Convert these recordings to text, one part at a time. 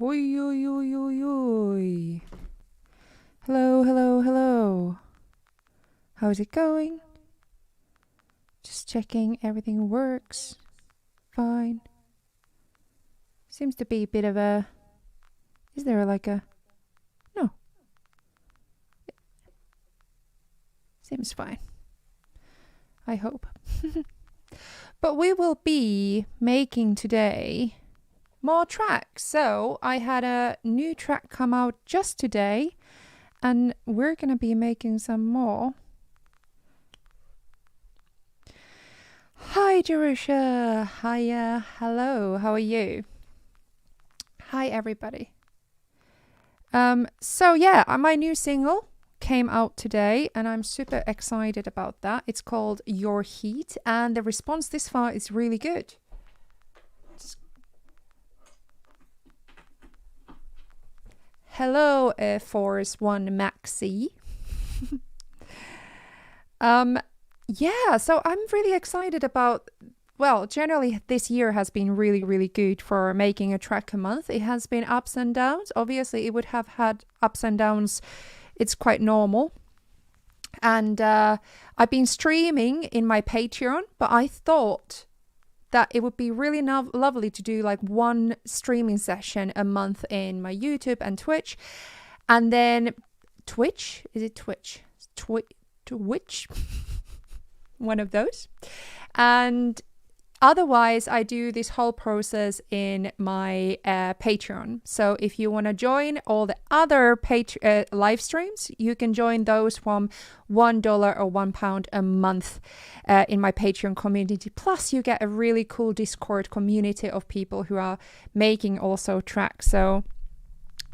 Oi, oi, oi, oi, oi. Hello, hello, hello. How's it going? Just checking everything works fine. Seems to be a bit of a... Is there like a... No. Seems fine. I hope. But we will be making today more tracks. So I had a new track come out just today, and we're gonna be making some more. Hi Jerusha, hiya, hello, how are you? Hi everybody. So yeah, my new single came out today and I'm super excited about that. It's called Your Heat and the response this far is really good. Hello, Force One Maxi. Yeah, so I'm really excited about, well, generally this year has been really, really good for making a track a month. It has been ups and downs. Obviously, it would have had ups and downs. It's quite normal. And I've been streaming in my Patreon, but I thought that it would be really lovely to do like one streaming session a month in my YouTube and Twitch. And then Twitch? Is it Twitch? Twitch? One of those. And otherwise, I do this whole process in my Patreon. So if you want to join all the other live streams, you can join those from $1 or £1 a month in my Patreon community. Plus, you get a really cool Discord community of people who are making also tracks. So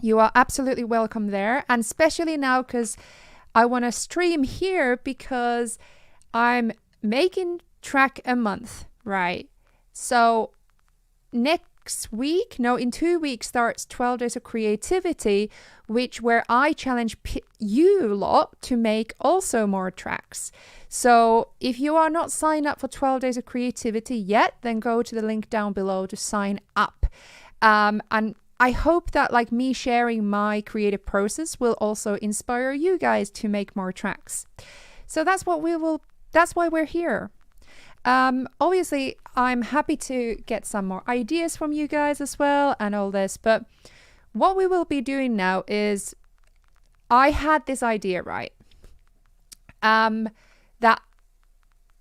you are absolutely welcome there. And especially now, because I want to stream here because I'm making track a month, right? So next week, no, in 2 weeks starts 12 Days of Creativity, where I challenge you lot to make also more tracks. So if you are not signed up for 12 Days of Creativity yet, then go to the link down below to sign up. And I hope that like me sharing my creative process will also inspire you guys to make more tracks. So that's why we're here. Obviously, I'm happy to get some more ideas from you guys as well and all this. But what we will be doing now is I had this idea, right? That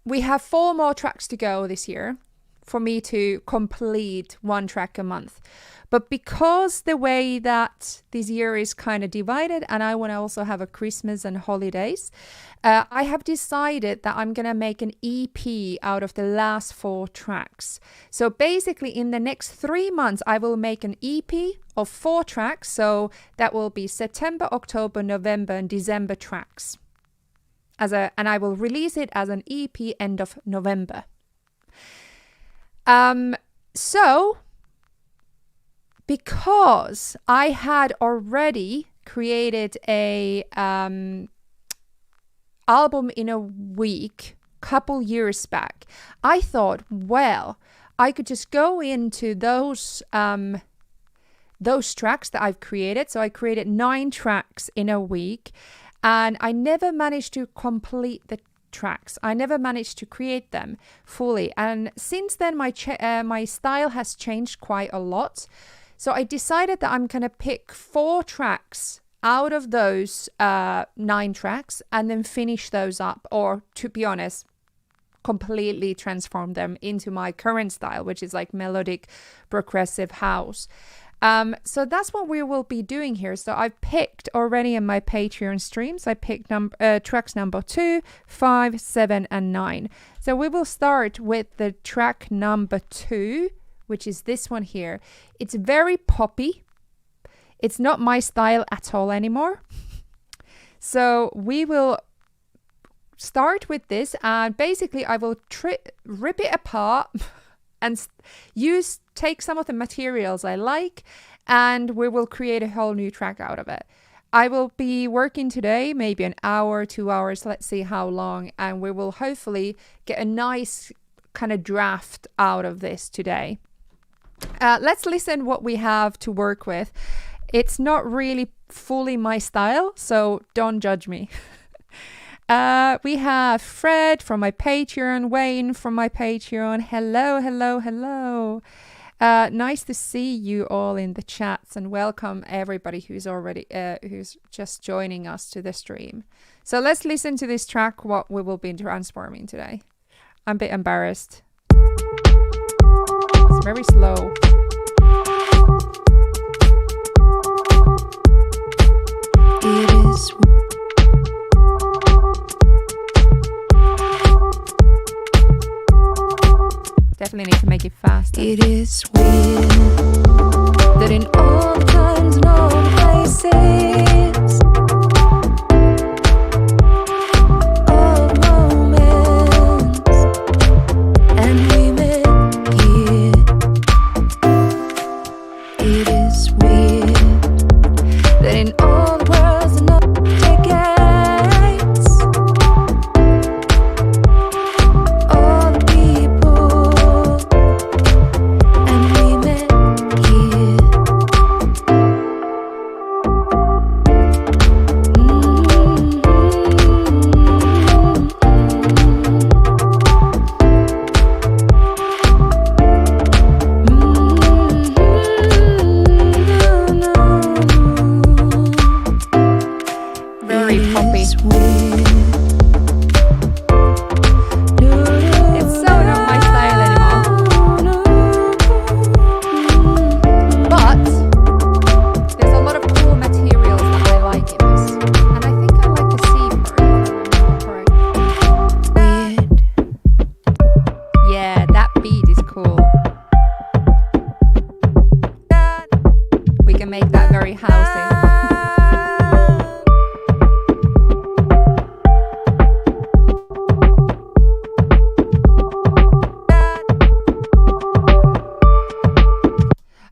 we have 4 more tracks to go this year for me to complete 1 track a month. But because the way that this year is kind of divided and I want to also have a Christmas and holidays, I have decided that I'm going to make an EP out of the last 4 tracks. So basically in the next 3 months, I will make an EP of 4 tracks. So that will be September, October, November and December tracks. And I will release it as an EP end of November. So because I had already created a album in a week couple years back, I thought, well, I could just go into those tracks that I've created. So I created 9 tracks in a week and I never managed to complete the tracks. I never managed to create them fully. And since then, my style has changed quite a lot. So I decided that I'm going to pick 4 tracks out of those 9 tracks and then finish those up. Or to be honest, completely transform them into my current style, which is like melodic progressive house. So that's what we will be doing here. So I've picked already in my Patreon streams, I picked tracks number 2, 5, 7 and 9. So we will start with the track number 2, which is this one here. It's very poppy. It's not my style at all anymore. So we will start with this and basically I will rip it apart and take some of the materials I like and we will create a whole new track out of it. I will be working today, maybe an hour, 2 hours, let's see how long, and we will hopefully get a nice kind of draft out of this today. Let's listen what we have to work with. It's not really fully my style, so don't judge me. We have Fred from my Patreon, Wayne from my Patreon. Hello, hello, hello. Nice to see you all in the chats, and welcome everybody who's just joining us to the stream. So let's listen to this track, what we will be transforming today. I'm a bit embarrassed. It's very slow. It is. Definitely need to make it faster. It is weird that in all times and all places, all moments, and we met here. It is weird that in all the worlds and all decades, all the people, and we met here. Very poppy. It's so not my style anymore. But there's a lot of cool materials that I like in this. And I think I like the C part, if I remember correctly. Yeah, that beat is cool. We can make that very housey.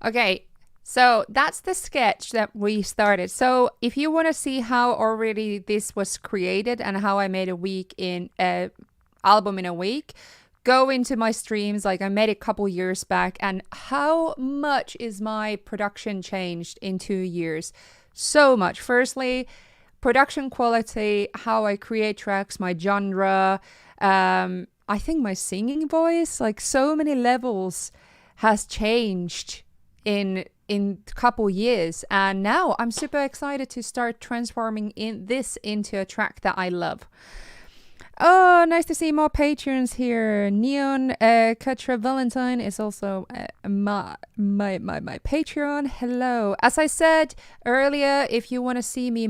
Okay, so that's the sketch that we started. So if you want to see how already this was created and how I made a album in a week, go into my streams. Like I made it a couple years back, and how much is my production changed in 2 years? So much. Firstly, production quality, how I create tracks, my genre, I think my singing voice, like so many levels has changed in a couple years, and now I'm super excited to start transforming this into a track that I love. Oh, nice to see more patrons here. Neon Katra Valentine is also my Patreon. Hello. As I said earlier, if you want to see me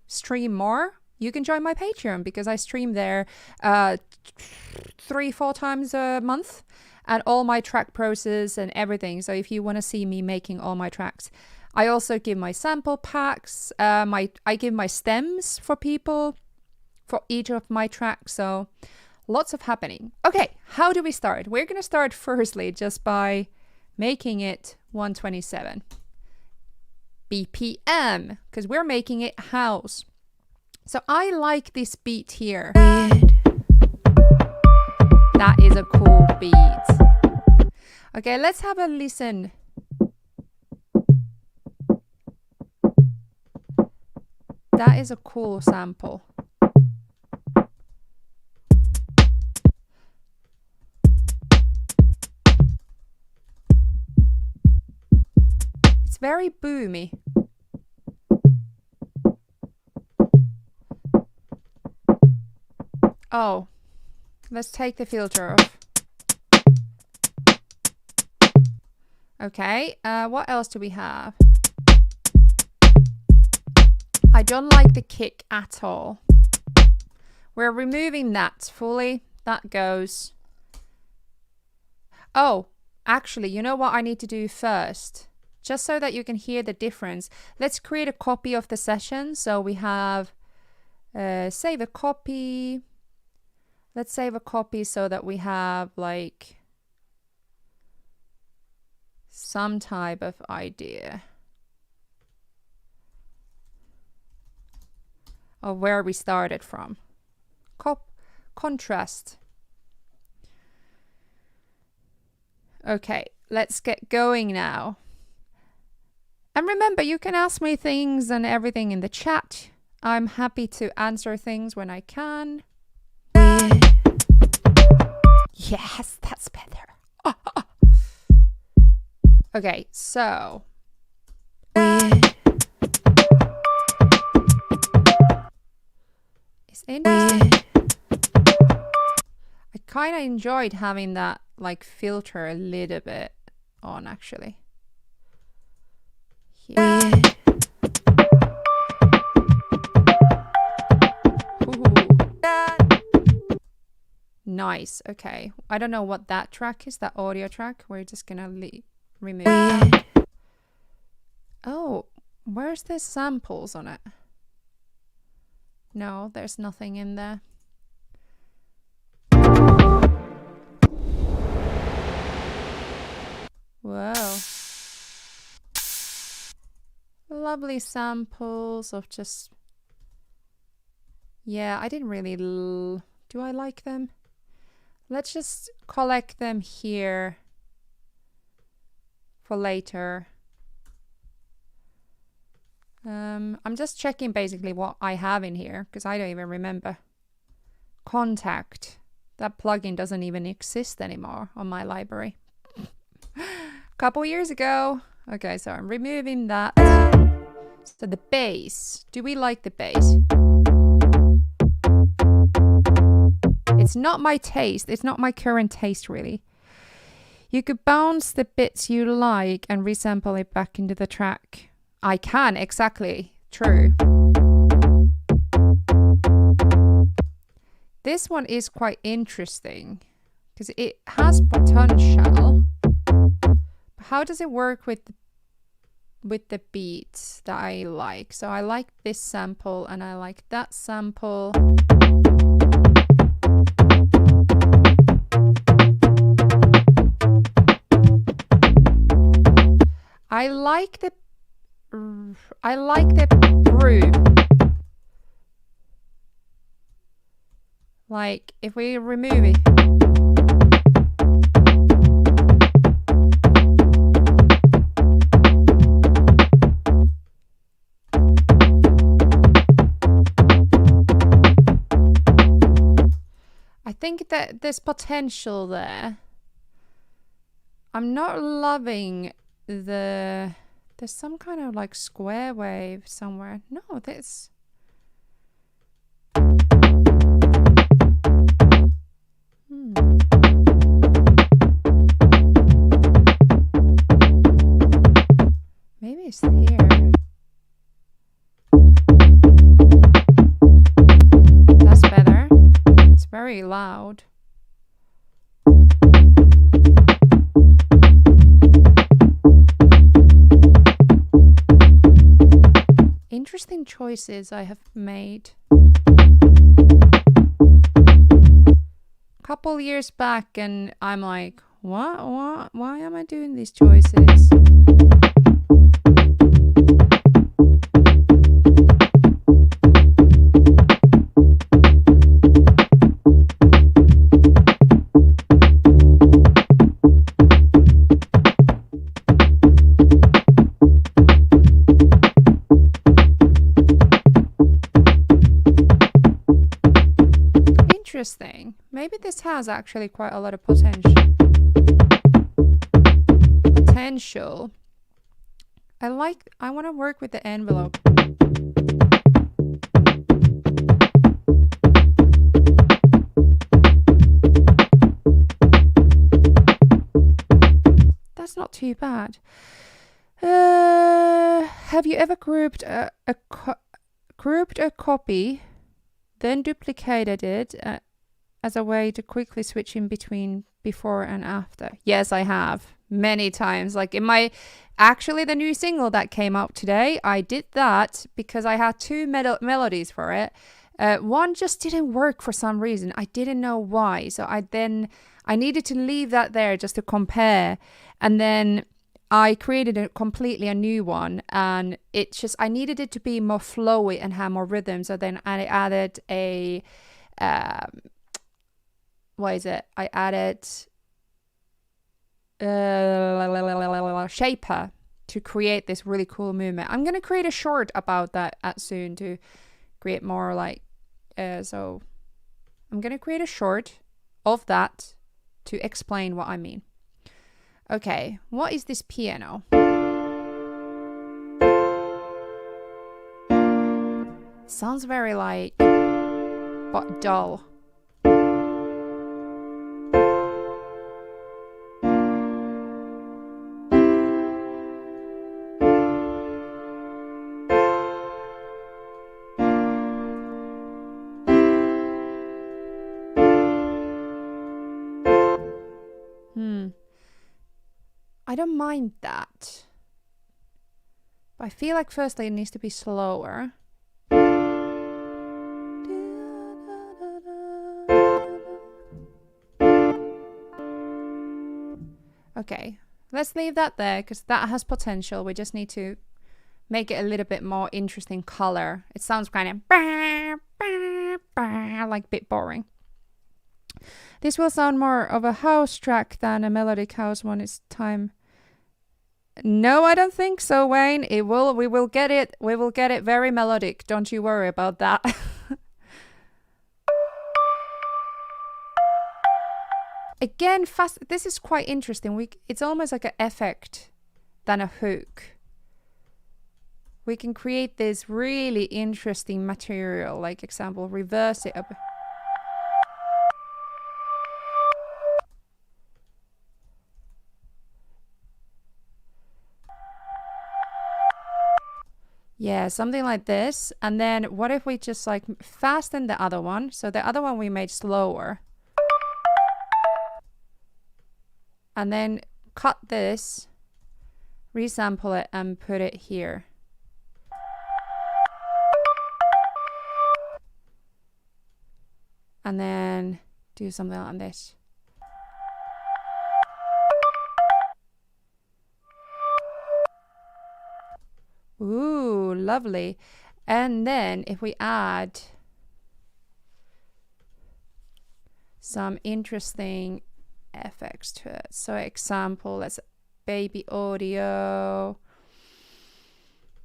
stream more, you can join my Patreon, because I stream there 3-4 times a month, and all my track process and everything. So if you want to see me making all my tracks, I also give my sample packs. I give my stems for people for each of my tracks. So lots of happening. Okay, how do we start? We're going to start firstly just by making it 127 BPM, because we're making it house. So I like this beat here. That is a cool beat. Okay, let's have a listen. That is a cool sample. It's very boomy. Oh, let's take the filter off. Okay, what else do we have? I don't like the kick at all. We're removing that fully. That goes. Oh, actually, you know what I need to do first? Just so that you can hear the difference. Let's create a copy of the session. So we have save a copy. Let's save a copy so that we have like some type of idea of where we started from. Contrast. Okay, let's get going now. And remember, you can ask me things and everything in the chat. I'm happy to answer things when I can. Yes, that's better. Okay, so. It's interesting. I kind of enjoyed having that like filter a little bit on actually. Here. Nice. Okay. I don't know what that track is, that audio track. We're just gonna remove that. Oh, where's the samples on it? No, there's nothing in there. Whoa. Lovely samples of just... Yeah, I didn't really... Do I like them? Let's just collect them here for later. I'm just checking basically what I have in here because I don't even remember. Contact. That plugin doesn't even exist anymore on my library. Couple years ago. Okay, so I'm removing that. So the bass. Do we like the bass? It's not my taste. It's not my current taste, really. You could bounce the bits you like and resample it back into the track. I can, exactly. True. This one is quite interesting because it has potential. How does it work with the beats that I like? So I like this sample and I like that sample. I like the groove. Like if we remove it. I think that there's potential there. I'm not loving there's some kind of like square wave somewhere. No, this. Maybe it's here. That's better. It's very loud. Interesting choices I have made. Couple years back and I'm like, what? Why am I doing these choices? Interesting. Maybe this has actually quite a lot of potential. I want to work with the envelope. That's not too bad. Have you ever grouped a copy, then duplicated it as a way to quickly switch in between before and after? Yes, I have many times. Like in actually the new single that came out today, I did that because I had two melodies for it. One just didn't work for some reason. I didn't know why. So I needed to leave that there just to compare. And then I created a completely new one, and I needed it to be more flowy and have more rhythm. So then I added I added shaper to create this really cool movement. I'm going to create a short about that soon to create more like, so I'm going to create a short of that to explain what I mean. Okay, what is this piano? Sounds very like, but dull. I don't mind that. But I feel like firstly it needs to be slower. Okay, let's leave that there because that has potential. We just need to make it a little bit more interesting color. It sounds kind of like a bit boring. This will sound more of a house track than a melodic house one. It's time. No, I don't think so, Wayne. We will get it. We will get it very melodic. Don't you worry about that. Again, fast. This is quite interesting. It's almost like an effect than a hook. We can create this really interesting material. Like example, reverse it up. Yeah, something like this. And then what if we just like fasten the other one? So the other one we made slower. And then cut this, resample it and put it here. And then do something like this. Ooh, lovely. And then if we add some interesting effects to it. So example, let's baby audio.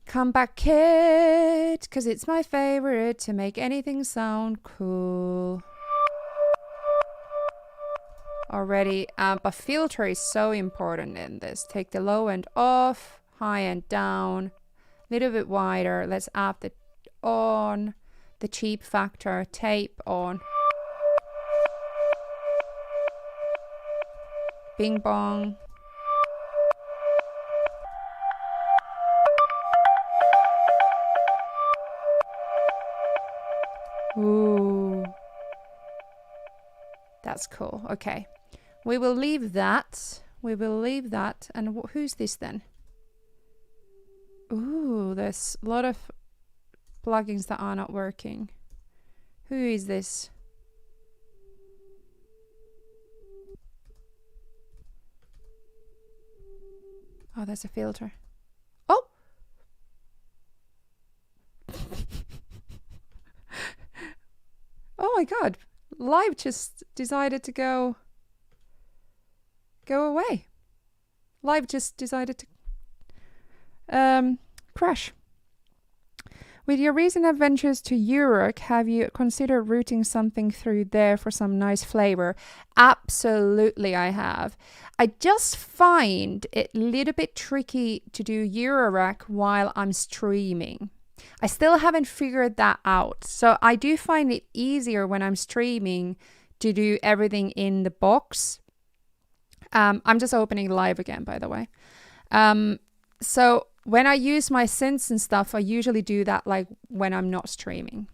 Comeback kit, because it's my favorite to make anything sound cool. Already, but filter is so important in this. Take the low end off, high end down. Little bit wider. Let's add the on, the cheap factor, tape on. Bing bong. Ooh. That's cool. Okay. We will leave that. We will leave that. And who's this then? Ooh, there's a lot of plugins that are not working. Who is this? Oh, there's a filter. Oh! Oh my god. Live just decided to go away. Live just decided to crash. With your recent adventures to Europe, have you considered routing something through there for some nice flavor? Absolutely, I have. I just find it a little bit tricky to do Eurorack while I'm streaming. I still haven't figured that out. So I do find it easier when I'm streaming to do everything in the box. I'm just opening live again, by the way. So when I use my synths and stuff, I usually do that like when I'm not streaming.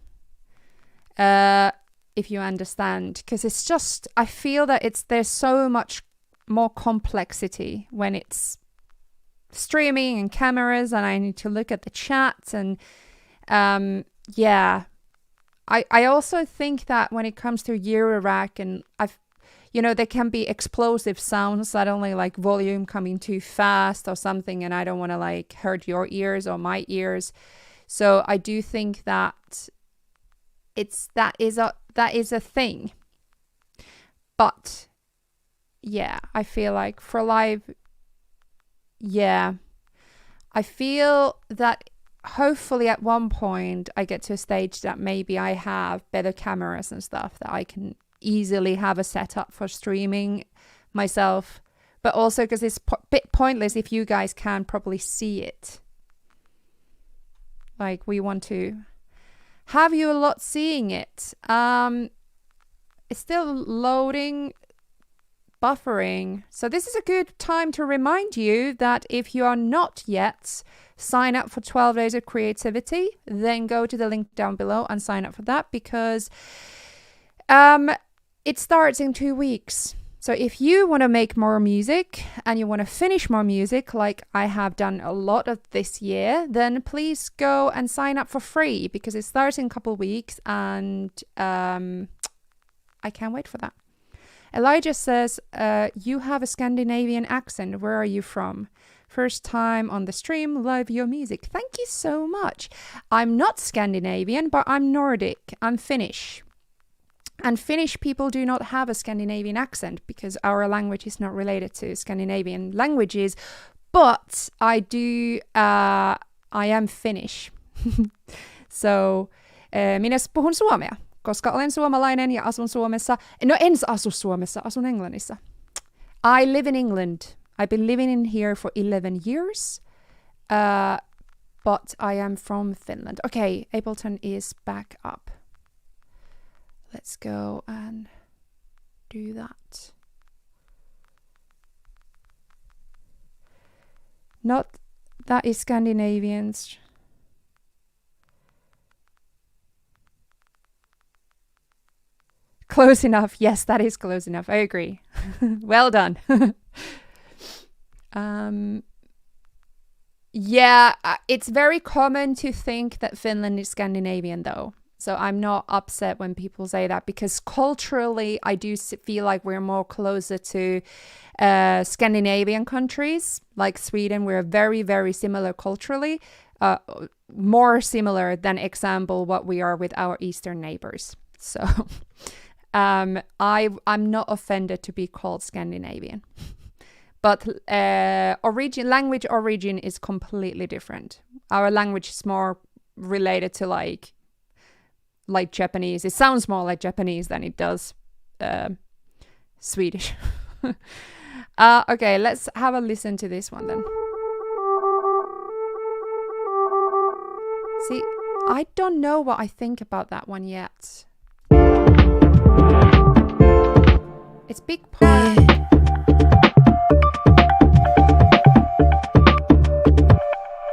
If you understand, because it's just, I feel that there's so much more complexity when it's streaming and cameras, and I need to look at the chats and yeah. I also think that when it comes to Eurorack, and there can be explosive sounds, suddenly like volume coming too fast or something, and I don't want to like hurt your ears or my ears. So I do think that that is a thing. But yeah, I feel like for live, yeah, I feel that hopefully at one point I get to a stage that maybe I have better cameras and stuff that I can easily have a setup for streaming myself, but also because it's bit pointless if you guys can't probably see it. Like, we want to have you a lot seeing it. It's still loading, buffering. So this is a good time to remind you that if you are not yet sign up for 12 days of creativity, then go to the link down below and sign up for that, because it starts in 2 weeks. So if you want to make more music and you want to finish more music, like I have done a lot of this year, then please go and sign up for free, because it starts in a couple of weeks, and I can't wait for that. Elijah says, you have a Scandinavian accent. Where are you from? First time on the stream, love your music. Thank you so much. I'm not Scandinavian, but I'm Nordic. I'm Finnish. And Finnish people do not have a Scandinavian accent because our language is not related to Scandinavian languages. But I am Finnish. So, minä puhun suomea, koska olen suomalainen ja asun Suomessa. No, en asu Suomessa, asun Englannissa. I live in England. I've been living in here for 11 years. But I am from Finland. Okay, Ableton is back up. Let's go and do that. Not that is Scandinavians. Close enough. Yes, that is close enough. I agree. Well done. Yeah, it's very common to think that Finland is Scandinavian, though. So I'm not upset when people say that, because culturally, I do feel like we're more closer to Scandinavian countries, like Sweden. We're very, very similar culturally, more similar than, example, what we are with our Eastern neighbors. So I'm not offended to be called Scandinavian. But language origin is completely different. Our language is more related to like Japanese. It sounds more like Japanese than it does Swedish. Okay, let's have a listen to this one then. See, I don't know what I think about that one yet. It's big part.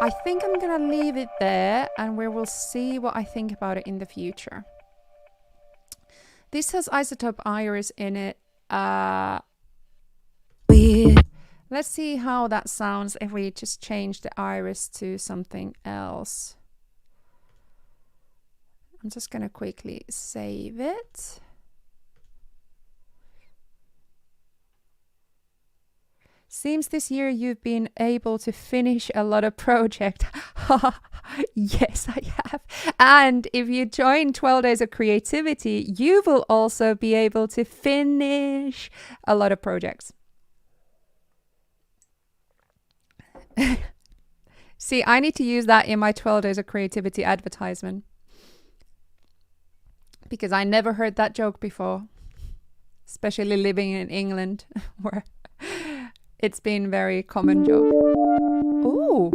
I think I'm gonna leave it there, and we will see what I think about it in the future. This has Isotope Iris in it. Let's see how that sounds if we just change the iris to something else. I'm just gonna quickly save it. Seems this year you've been able to finish a lot of projects. Yes, I have. And if you join 12 Days of Creativity, you will also be able to finish a lot of projects. See, I need to use that in my 12 Days of Creativity advertisement, because I never heard that joke before, especially living in England, where it's been very common joke. Ooh.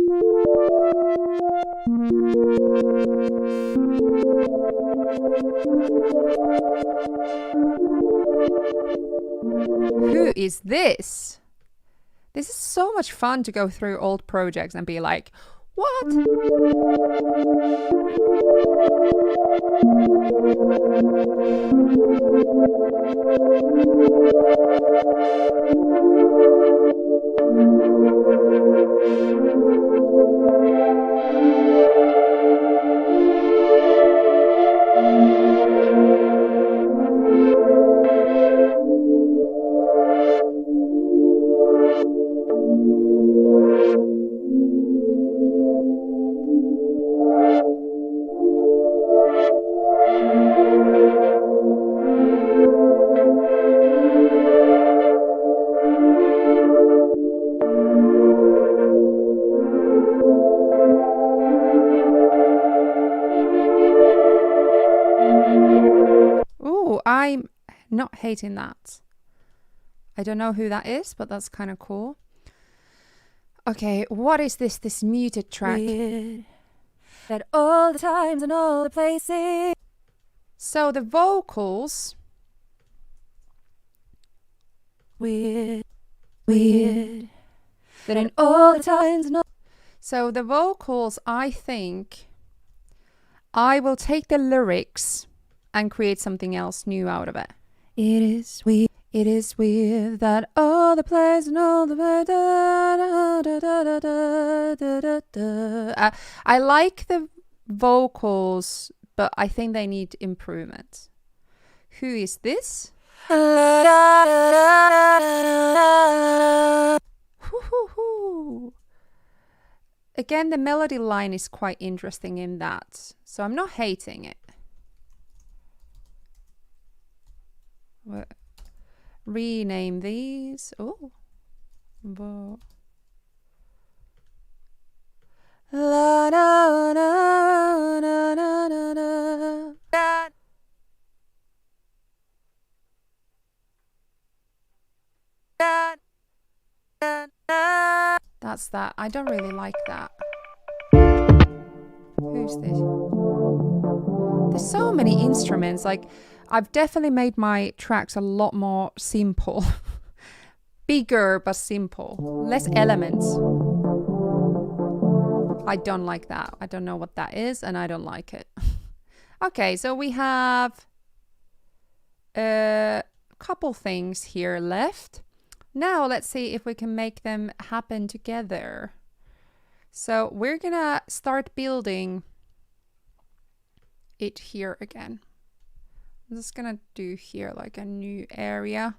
Who is this? This is so much fun to go through old projects and be like, what? I'm not hating that. I don't know who that is, but that's kind of cool. Okay, what is this muted track? Weird. That all the times and all the places. So the vocals. Weird. That in all the times and all. So the vocals, I think I will take the lyrics and create something else new out of it. It is weird. It is weird that all the plays and all the I like the vocals, but I think they need improvement. Who is this? Again, the melody line is quite interesting in that, so I'm not hating it. Rename these. Oh. La, na, na, na, na, na, na. That's that. I don't really like that. Who's this? There's so many instruments. Like, I've definitely made my tracks a lot more simple. Bigger but simple. Less elements. I don't like that. I don't know what that is and I don't like it. Okay, so we have a couple things here left. Now let's see if we can make them happen together. So we're gonna start building it here again. I'm just gonna do here like a new area.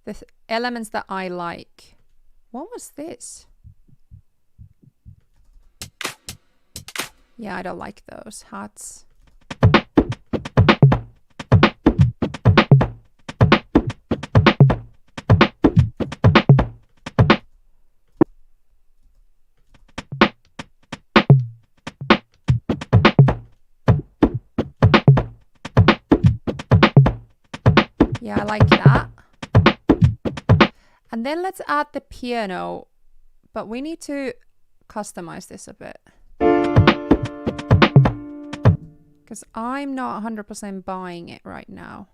The elements that I like. What was this? Yeah, I don't like those hats. Yeah, I like that. And then let's add the piano, but we need to customize this a bit. Because I'm not 100% buying it right now.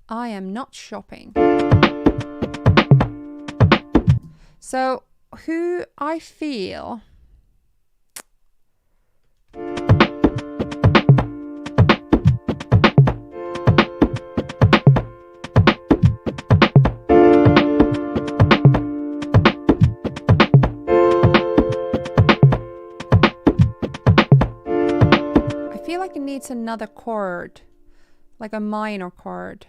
I am not shopping. So, who I feel... it needs another chord, like a minor chord.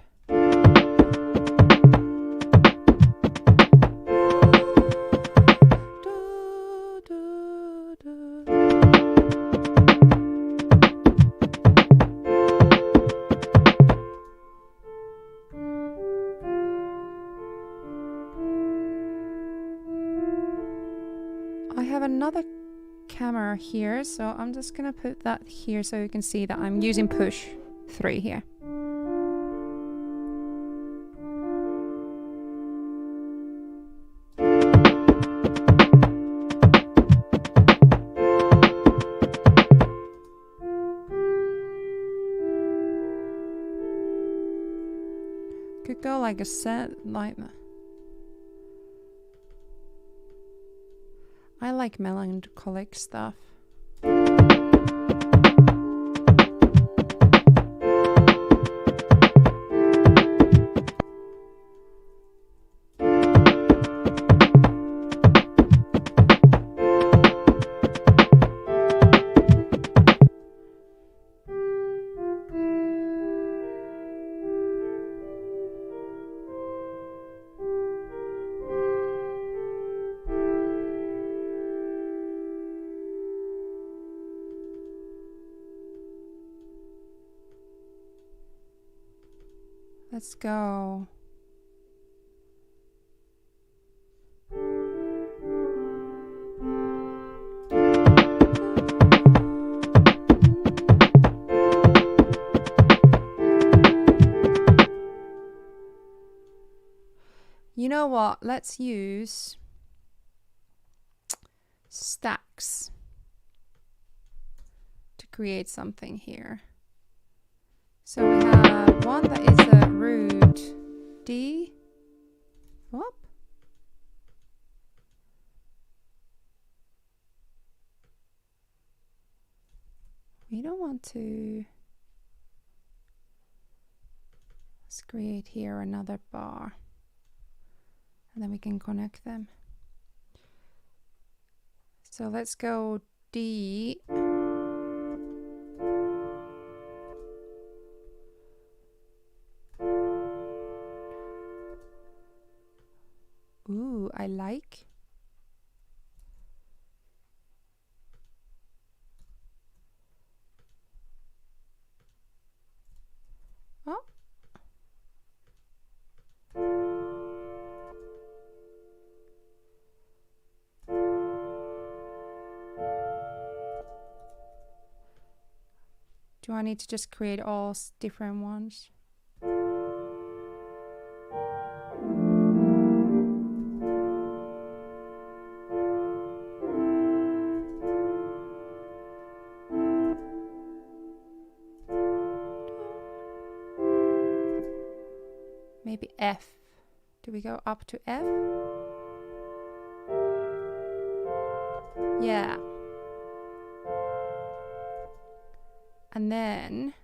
I have another camera here, so I'm just gonna put that here so you can see that I'm using push 3 here. Could go like a set like that. I like melancholic stuff. Let's go. You know what? Let's use stacks to create something here. So we have one that is a root D. Whoop. We don't want to. Let's create here another bar. And then we can connect them. So let's go D. Ooh, I like. Oh. Do I need to just create all different ones? Maybe F. Do we go up to F? Yeah. And then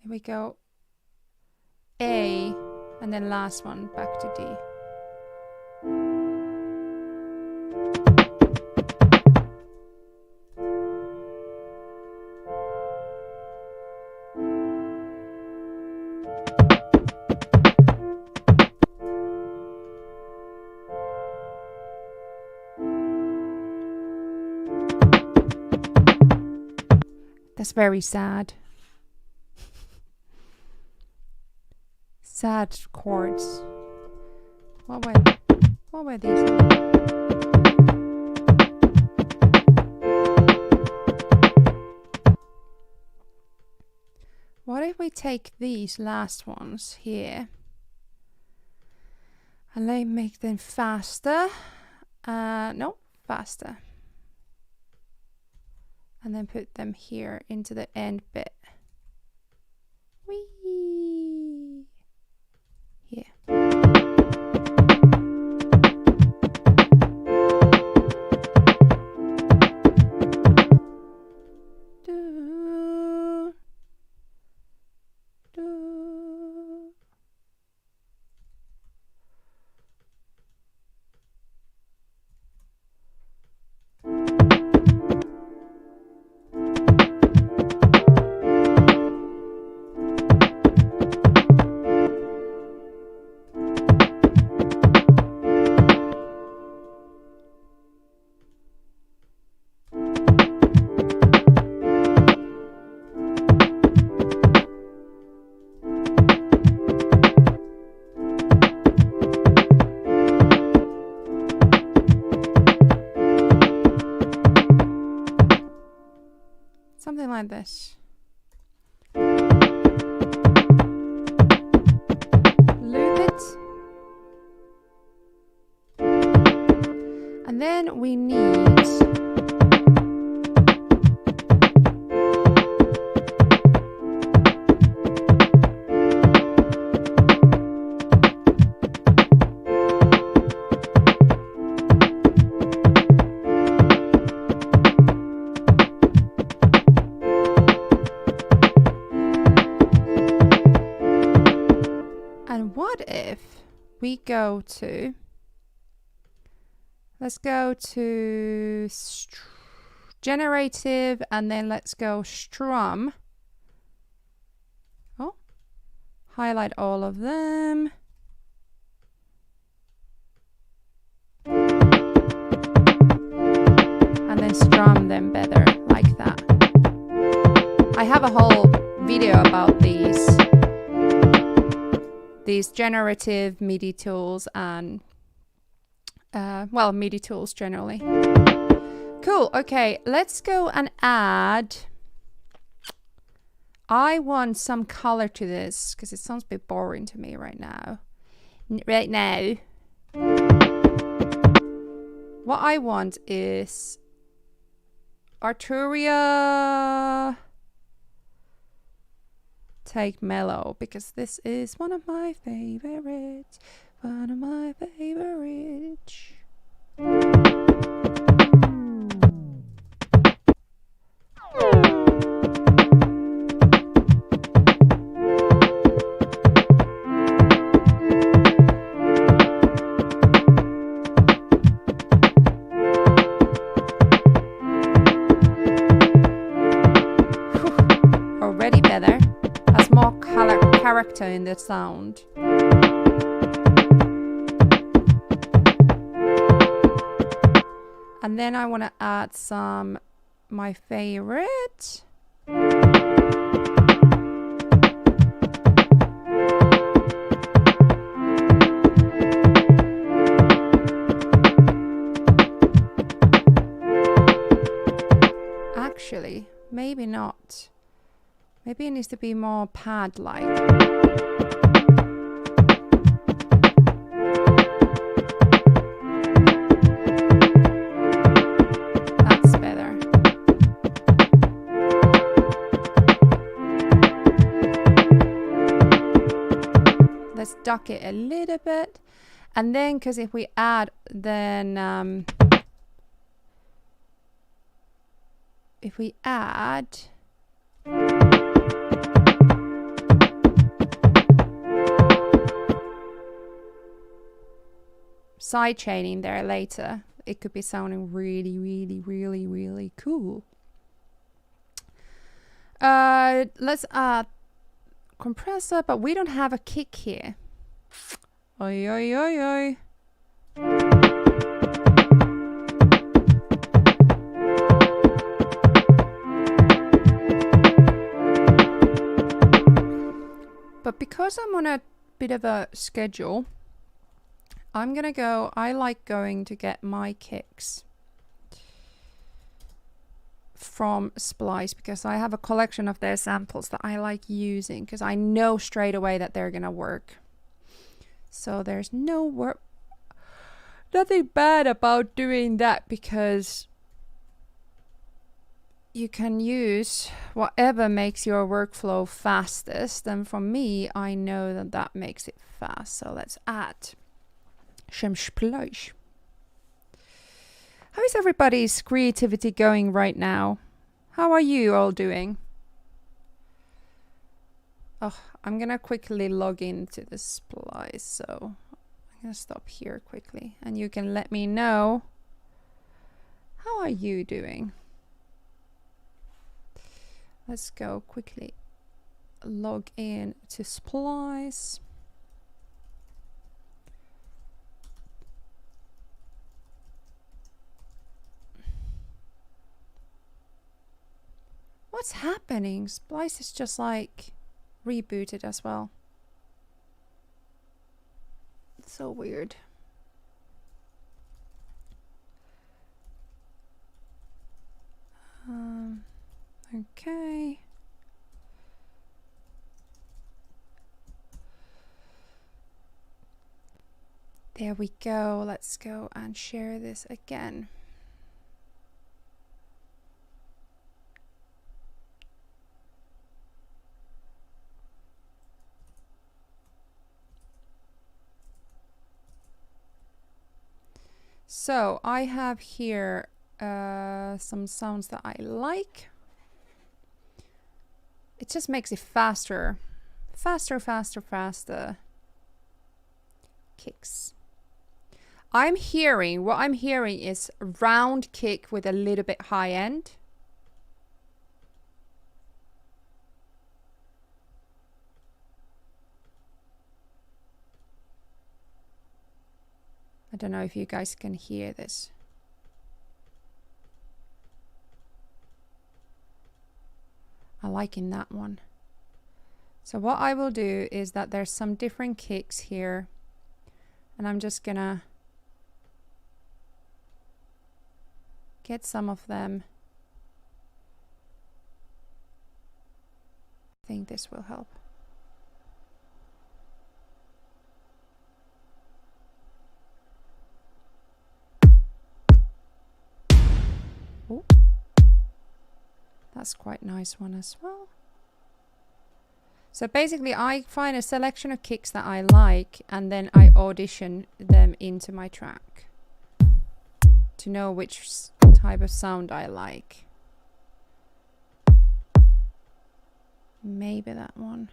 here we go A, and then last one back to D. That's very sad. Sad chords. What were these? What if we take these last ones here and let make them faster? No, faster. And then put them here into the end bit. Whee! Here. Do, do. Something like this. Loop it. And then we need we go to, let's go to generative, and then let's go strum. Oh, highlight all of them. can strum them better like that. I have a whole video about these generative MIDI tools and well, MIDI tools generally. Cool. Okay, let's go and add. I want some color to this because it sounds a bit boring to me right now. What I want is Arturia Take Mellow, because this is one of my favorites. One of my favorites. Already better. Has more character in the sound. And then I want to add some my favorite. Actually, maybe not. Maybe it needs to be more pad-like. Duck it a little bit, and then because if we add then if we add side chaining there later, it could be sounding really cool. Let's add compressor, but we don't have a kick here. Oi, oi, oi, oi. But because I'm on a bit of a schedule, I'm gonna go, I like going to get my kicks from Splice because I have a collection of their samples that I like using because I know straight away that they're gonna work. So there's nothing bad about doing that because you can use whatever makes your workflow fastest. And for me, I know that that makes it fast. So let's add some Splice. How is everybody's creativity going right now? How are you all doing? Oh, I'm gonna quickly log into the Splice, so I'm gonna stop here quickly and you can let me know. How are you doing? Let's go quickly log in to Splice. What's happening? Splice is just like rebooted as well. It's so weird. Okay. There we go. Let's go and share this again. So I have here some sounds that I like. It just makes it faster. Faster. Kicks. What I'm hearing is round kick with a little bit high end. I don't know if you guys can hear this. liking that one. So what I will do is that there's some different kicks here, and I'm just gonna get some of them. I think this will help. Ooh. That's quite a nice one as well. So basically I find a selection of kicks that I like, and then I audition them into my track to know which type of sound I like. Maybe that one.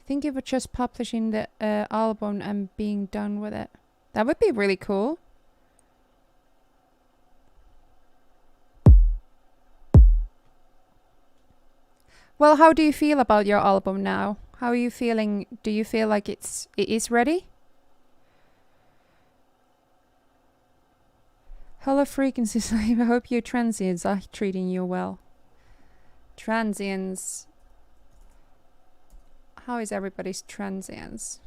Think of just publishing the album and being done with it. That would be really cool. Well, how do you feel about your album now? How are you feeling? Do you feel like it is ready? Hello frequencies, I hope your transients are treating you well. Transients. How is everybody's transients?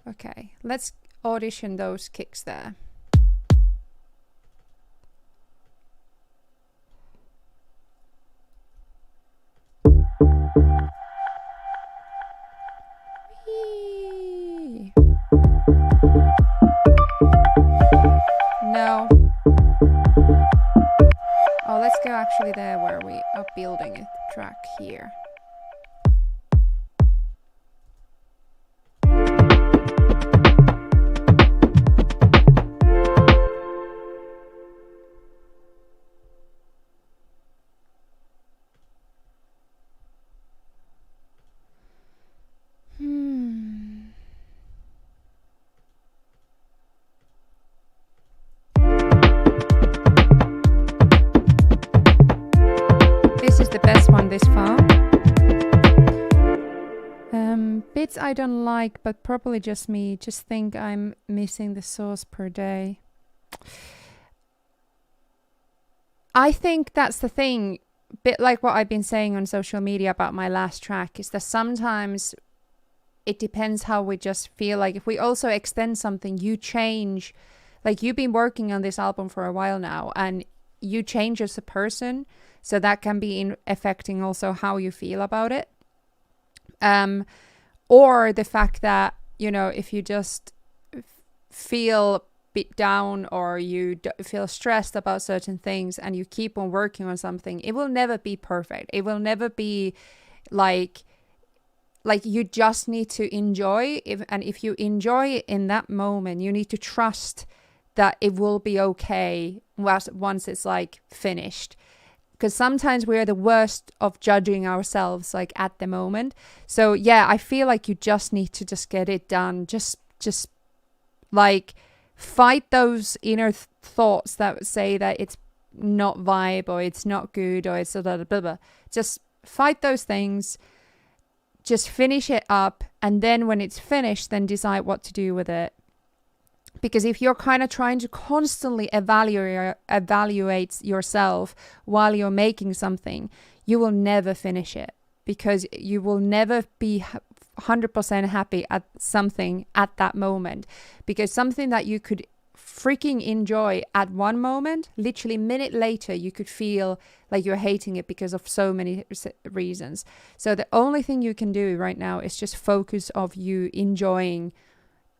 Okay, let's audition those kicks there. Whee! No. Oh, let's go actually there where we are building a track here. This is the best one this far. Bits I don't like, but probably just me. Just think I'm missing the sauce per day. I think that's the thing. Bit like what I've been saying on social media about my last track, is that sometimes it depends how we just feel. Like if we also extend something, you change. Like you've been working on this album for a while now, and you change as a person, so that can be affecting also how you feel about it. Or the fact that, you know, if you just feel bit down, or you feel stressed about certain things and you keep on working on something, it will never be perfect. It will never be like you just need to enjoy it. And if you enjoy it in that moment, you need to trust that it will be okay once it's like finished. Because sometimes we're the worst of judging ourselves like at the moment. So yeah, I feel like you just need to just get it done. Just like fight those inner thoughts that say that it's not vibe, or it's not good, or it's blah, blah, blah, blah. Just fight those things. Just finish it up, and then when it's finished, then decide what to do with it. Because if you're kind of trying to constantly evaluate yourself while you're making something, you will never finish it, because you will never be 100% happy at something at that moment. Because something that you could freaking enjoy at one moment, literally a minute later, you could feel like you're hating it because of so many reasons. So the only thing you can do right now is just focus of you enjoying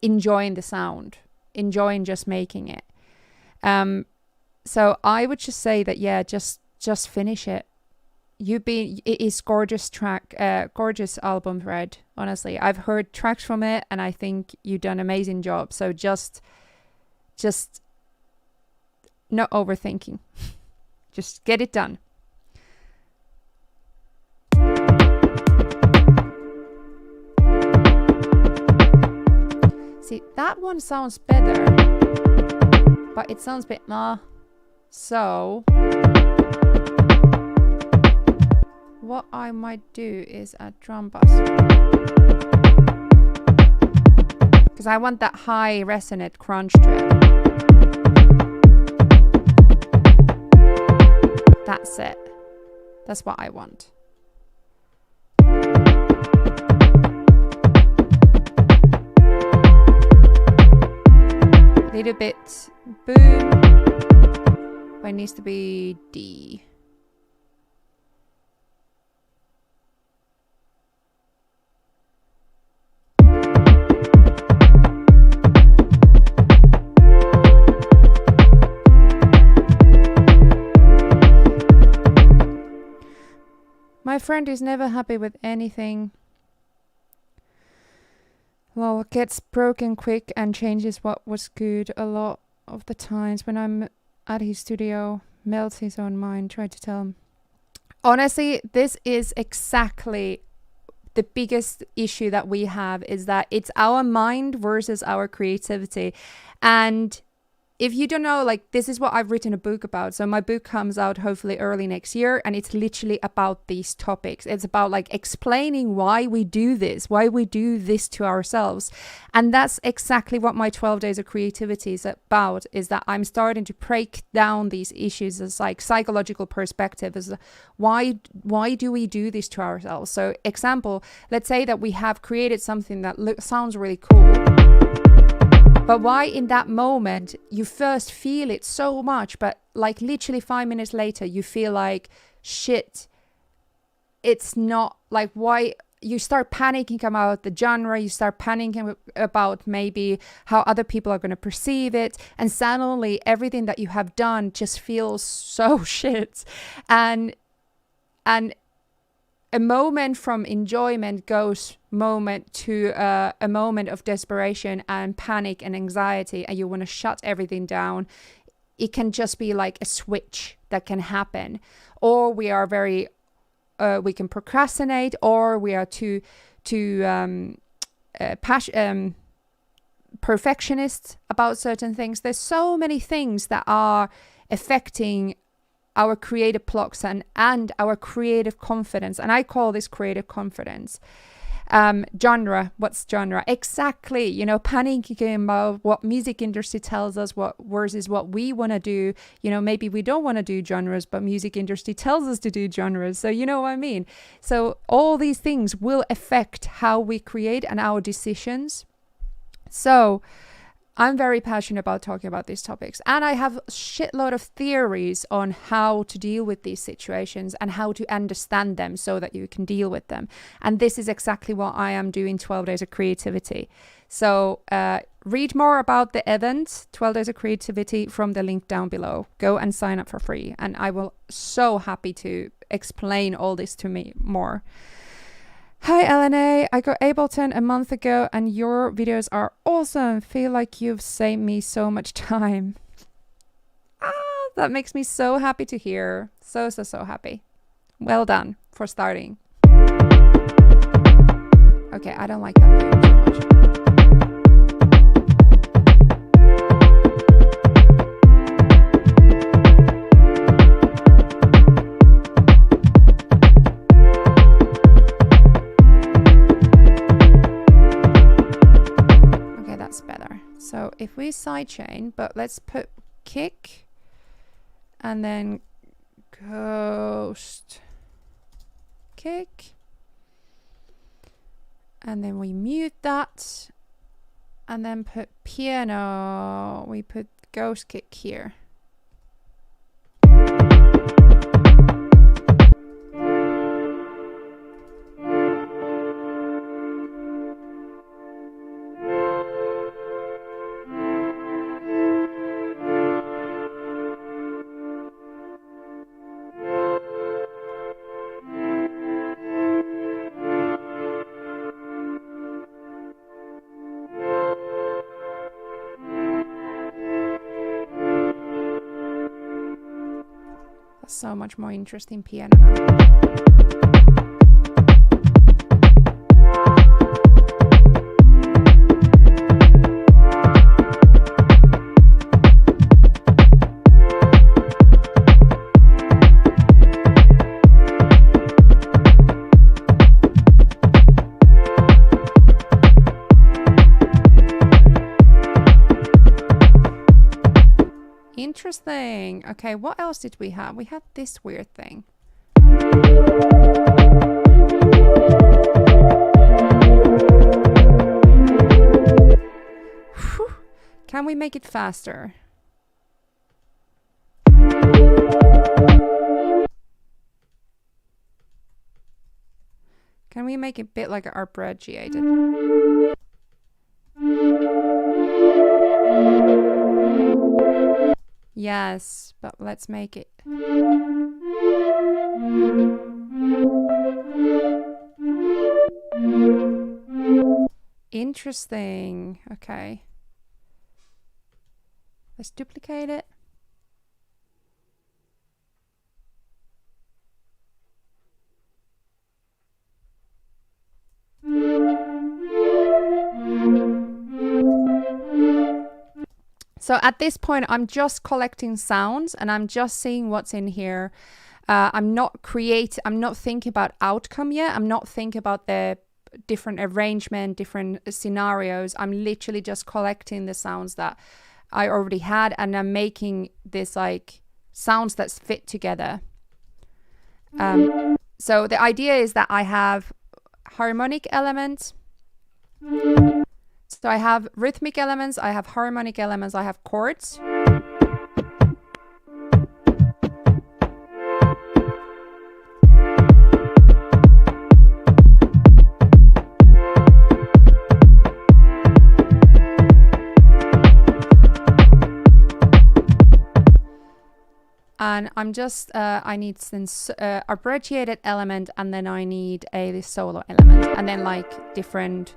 the sound. Enjoying just making it. So I would just say that, yeah, just finish it. It is gorgeous track, gorgeous album, Red. Honestly, I've heard tracks from it, and I think you've done an amazing job. So just not overthinking. Just get it done. See, that one sounds better, but it sounds a bit nah. So what I might do is a drum bass, because I want that high resonant crunch to it. That's it. That's what I want. Little bit boom. But it needs to be D. My friend is never happy with anything. Well, gets broken quick and changes what was good. A lot of the times when I'm at his studio, melts his own mind. Try to tell him. Honestly, this is exactly the biggest issue that we have, is that it's our mind versus our creativity. And if you don't know, like, this is what I've written a book about. So my book comes out hopefully early next year, and it's literally about these topics. It's about like explaining why we do this to ourselves. And that's exactly what my 12 days of creativity is about, is that I'm starting to break down these issues as like psychological perspective, as why do we do this to ourselves? So example, let's say that we have created something that sounds really cool. But why in that moment you first feel it so much, but like literally 5 minutes later you feel like shit, it's not, like, why you start panicking about the genre, you start panicking about maybe how other people are going to perceive it, and suddenly everything that you have done just feels so shit. And a moment from enjoyment goes moment to a moment of desperation and panic and anxiety, and you want to shut everything down. It can just be like a switch that can happen. Or we are very, we can procrastinate, or we are too perfectionist about certain things. There's so many things that are affecting our creative blocks and our creative confidence. And I call this creative confidence. Genre, what's genre? Exactly, panicking about what music industry tells us what versus what we want to do. Maybe we don't want to do genres, but music industry tells us to do genres. So you know what I mean? So all these things will affect how we create and our decisions. So I'm very passionate about talking about these topics, and I have a shitload of theories on how to deal with these situations and how to understand them so that you can deal with them. And this is exactly what I am doing 12 Days of Creativity. So read more about the event, 12 Days of Creativity, from the link down below. Go and sign up for free, and I will so happy to explain all this to me more. Hi LNA, I got Ableton a month ago and your videos are awesome. Feel like you've saved me so much time. That makes me so happy to hear. So happy. Well done for starting. Okay, I don't like that video too much. Better. So if we sidechain, but let's put kick and then ghost kick, and then we mute that, and then put piano, we put ghost kick here. So much more interesting piano now. Interesting. Okay, what else did we have? We had this weird thing. Whew. Can we make it faster? Can we make it a bit like arpeggiated? Yes, but let's make it. Interesting. Okay. Let's duplicate it. So at this point, I'm just collecting sounds and I'm just seeing what's in here. I'm not thinking about outcome yet. I'm not thinking about the different arrangement, different scenarios. I'm literally just collecting the sounds that I already had, and I'm making this like sounds that fit together. So the idea is that I have harmonic elements. So I have rhythmic elements, I have harmonic elements, I have chords. And I'm just, I need some arpeggiated element, and then I need a solo element, and then like different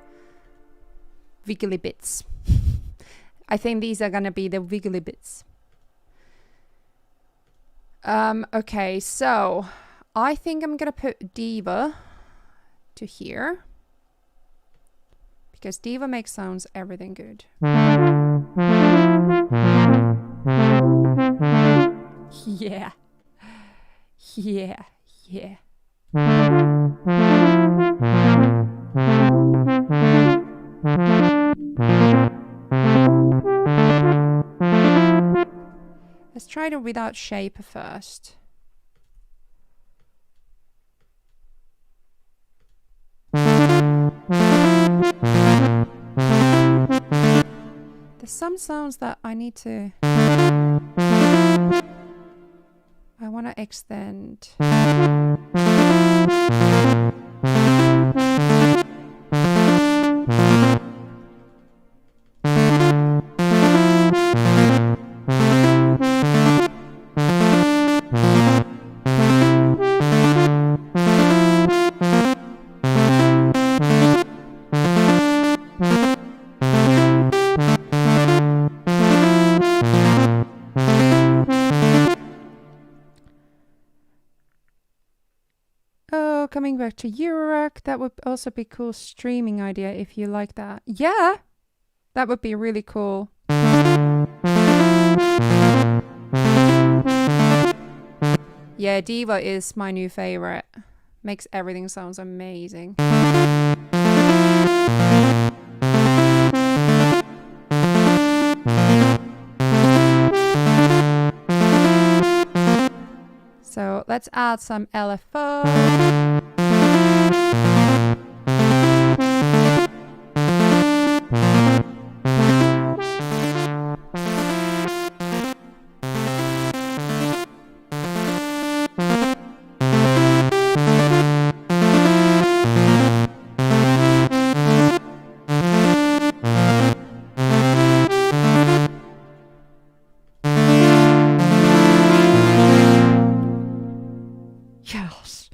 wiggly bits. I think these are gonna be the wiggly bits. Okay, so I think I'm gonna put Diva to here, because Diva makes sounds everything good. Yeah. Yeah. Yeah. Let's try it without shape first. There's some sounds that I need to... I want to extend. Coming back to Eurorack, that would also be cool streaming idea if you like that. Yeah, that would be really cool. Yeah, Diva is my new favorite. Makes everything sounds amazing. So let's add some LFO. Yes.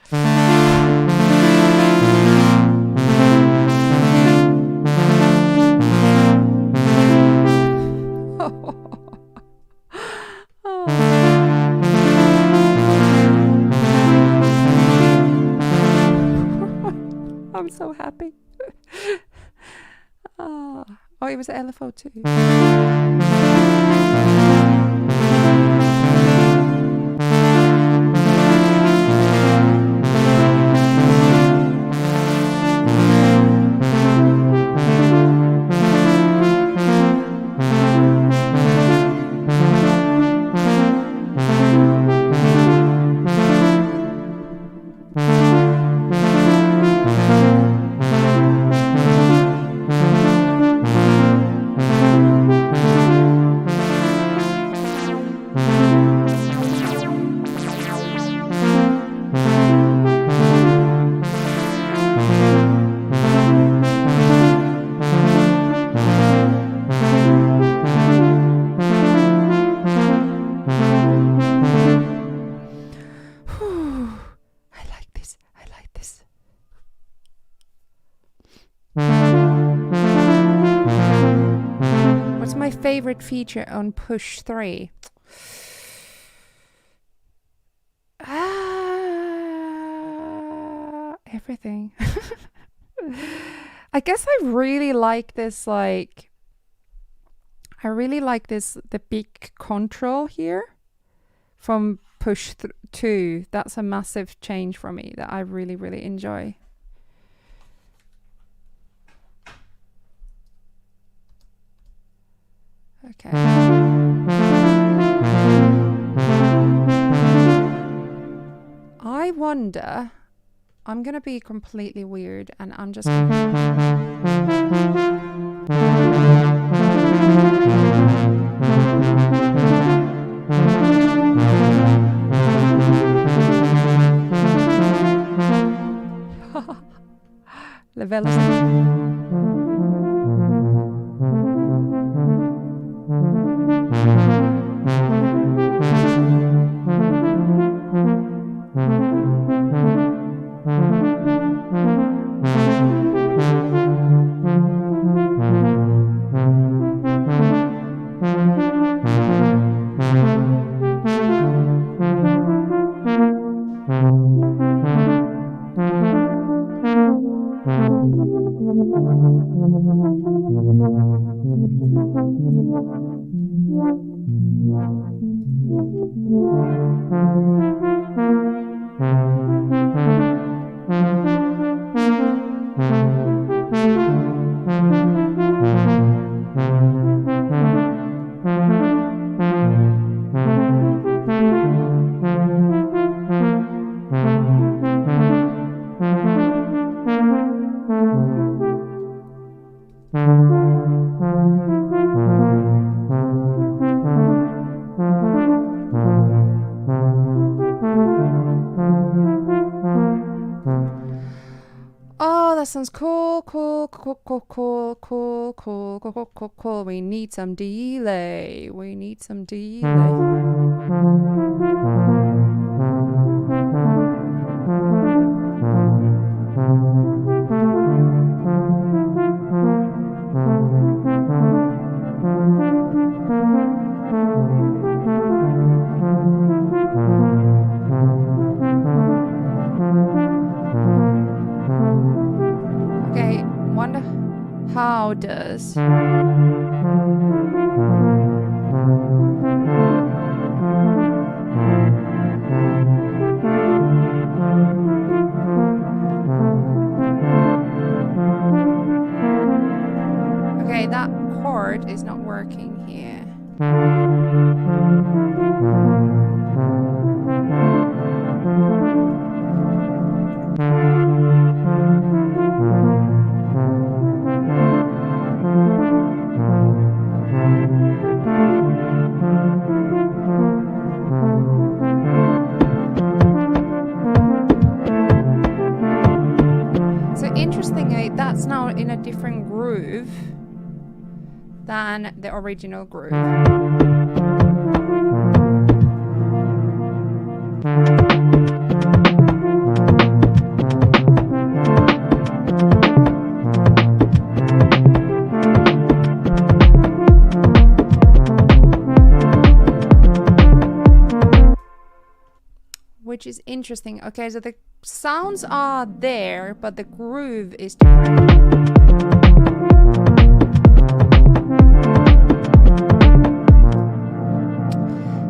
I'm so happy. Oh, it was LFO too. favorite feature on push 3? Everything. I guess I really like this, like, I really like this, the big control here from push 2. That's a massive change for me that I really, really enjoy. Okay. I wonder, I'm gonna be completely weird and I'm just level. Sounds cool. We need some delay. Okay, wonder how does okay, that chord is not working here. So interestingly, that's now in a different groove than the original groove. Which is interesting. Okay, so the sounds are there, but the groove is different.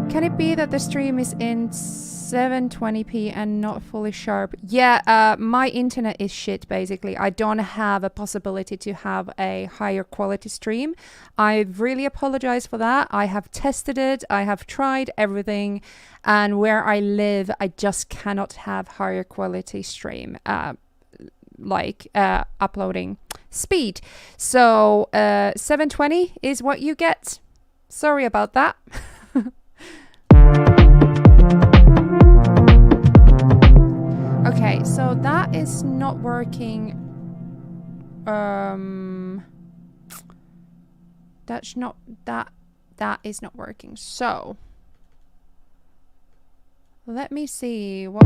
Can it be that the stream is in 720p and not fully sharp? Yeah, my internet is shit, basically. I don't have a possibility to have a higher quality stream. I really apologize for that. I have tested it. I have tried everything. And where I live, I just cannot have higher quality stream, uploading speed. So 720 is what you get. Sorry about that. Okay, so that is not working. That's not that is not working. So let me see what.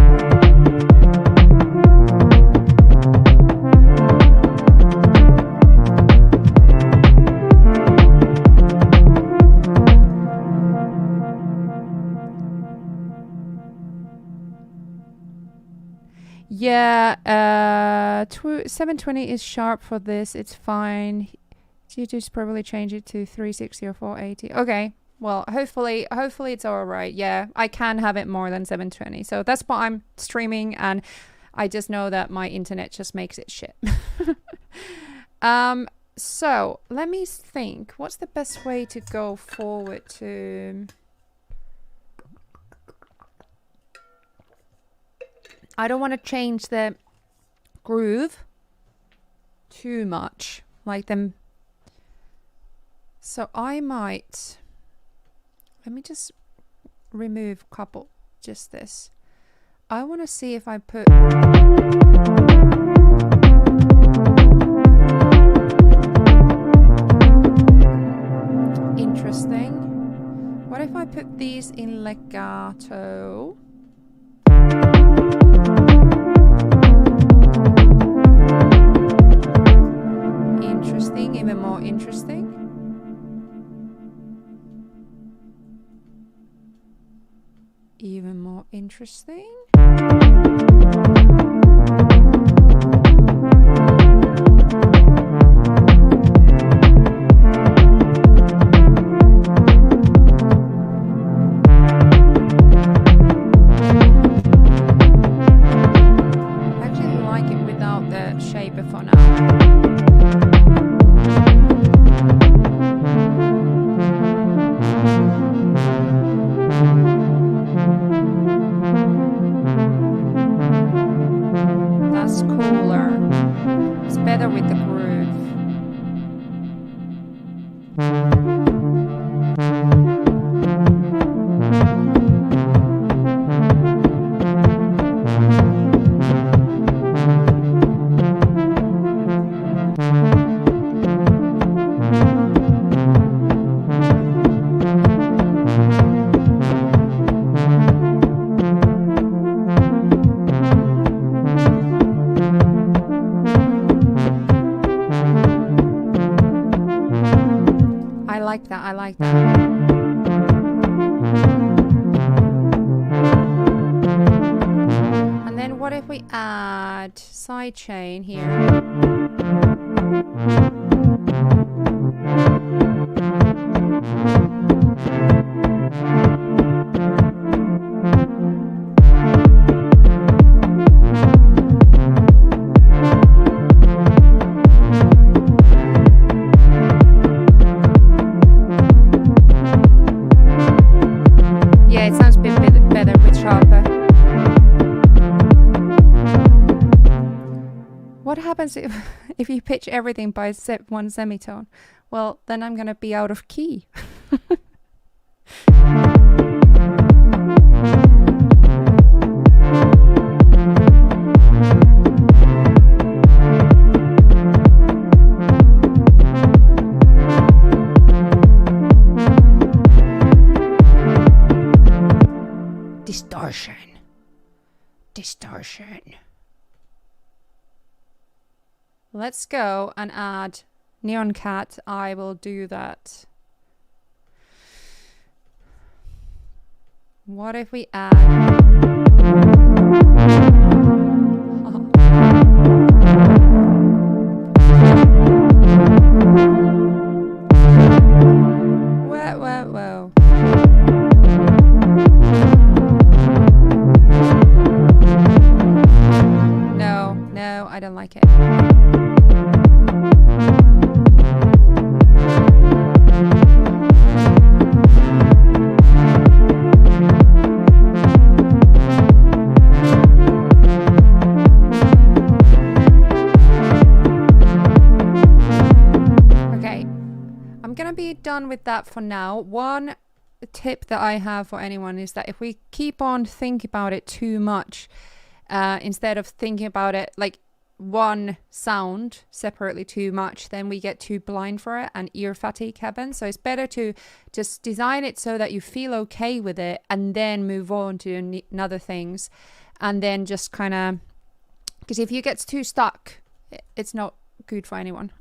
Yeah, 720 is sharp for this. It's fine. You just probably change it to 360 or 480. Okay. Well, hopefully it's all right. Yeah, I can have it more than 720. So that's what I'm streaming, and I just know that my internet just makes it shit. So let me think. What's the best way to go forward to? I don't want to change the groove too much, like them. So I might. Let me just remove a couple. Just this. I want to see if I put. Interesting. What if I put these in legato? Interesting, even more interesting. Even more interesting. I like that. And then what if we add sidechain here? If you pitch everything by one semitone? Well, then I'm gonna be out of key. Distortion. Let's go and add Neon Cat. I will do that. What if we add... Whoa. No, I don't like it. Be done with that for now. One tip that I have for anyone is that if we keep on thinking about it too much, instead of thinking about it like one sound separately too much, then we get too blind for it and ear fatigue happens. So it's better to just design it so that you feel okay with it and then move on to other things, and then just kind of, because if you get too stuck, it's not good for anyone.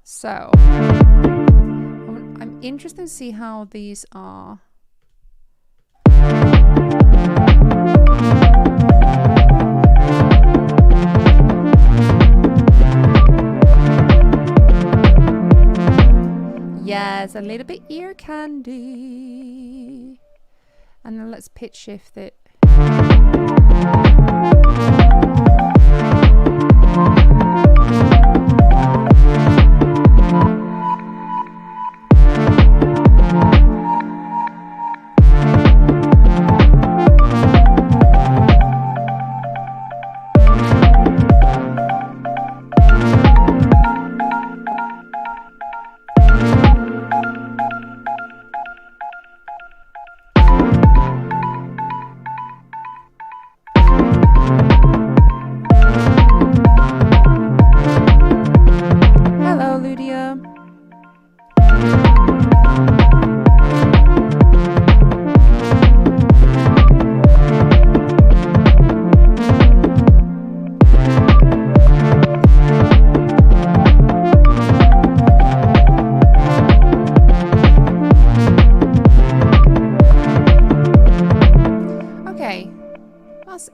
So, I'm interested to see how these are. Yes, a little bit ear candy. And then let's pitch shift it.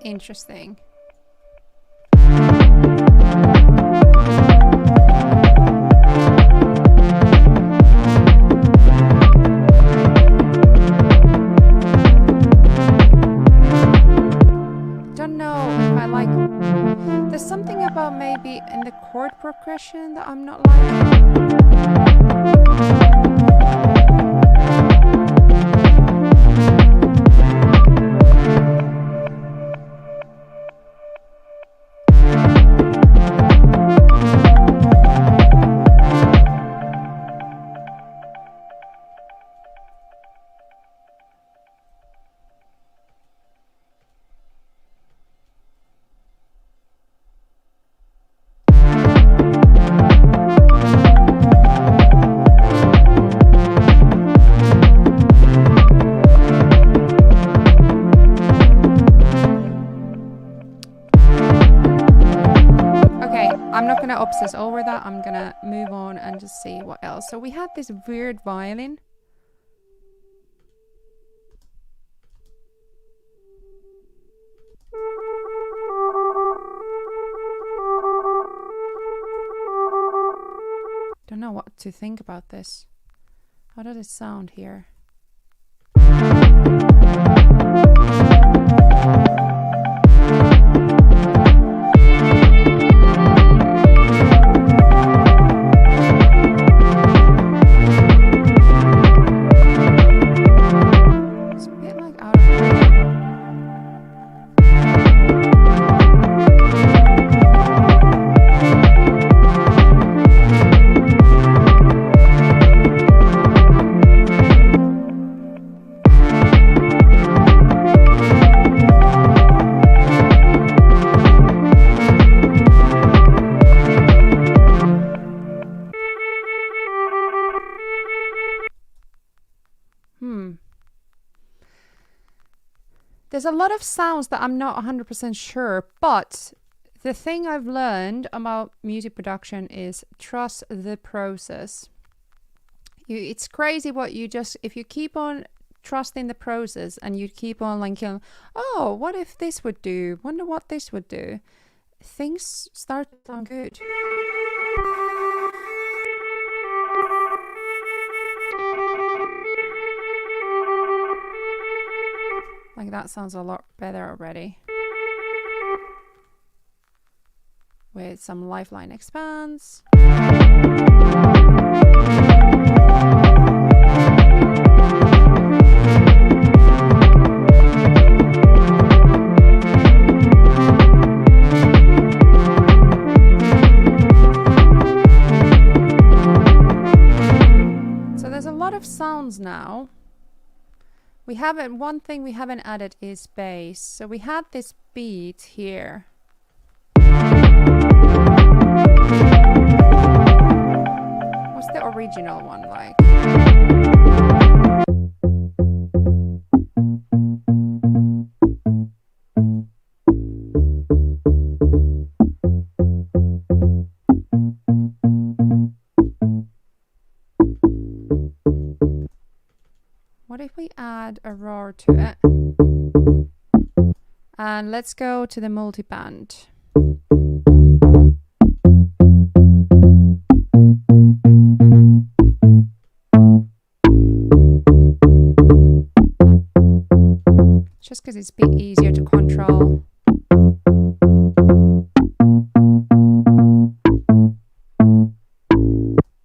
Interesting. Don't know if I like. There's something about maybe in the chord progression that I'm not liking. Obsess over that. I'm gonna move on and just see what else. So we had this weird violin. Don't know what to think about this. How does it sound here? There's a lot of sounds that I'm not 100% sure, but the thing I've learned about music production is trust the process. It's crazy what you just, if you keep on trusting the process and you keep on like, oh, what if this would do? Wonder what this would do? Things start to sound good. Like that sounds a lot better already. With some lifeline expands. So there's a lot of sounds now. We haven't, one thing we haven't added is bass. So we had this beat here. What's the original one like? What if we add a roar to it? And let's go to the multiband. just because it's a bit easier to control.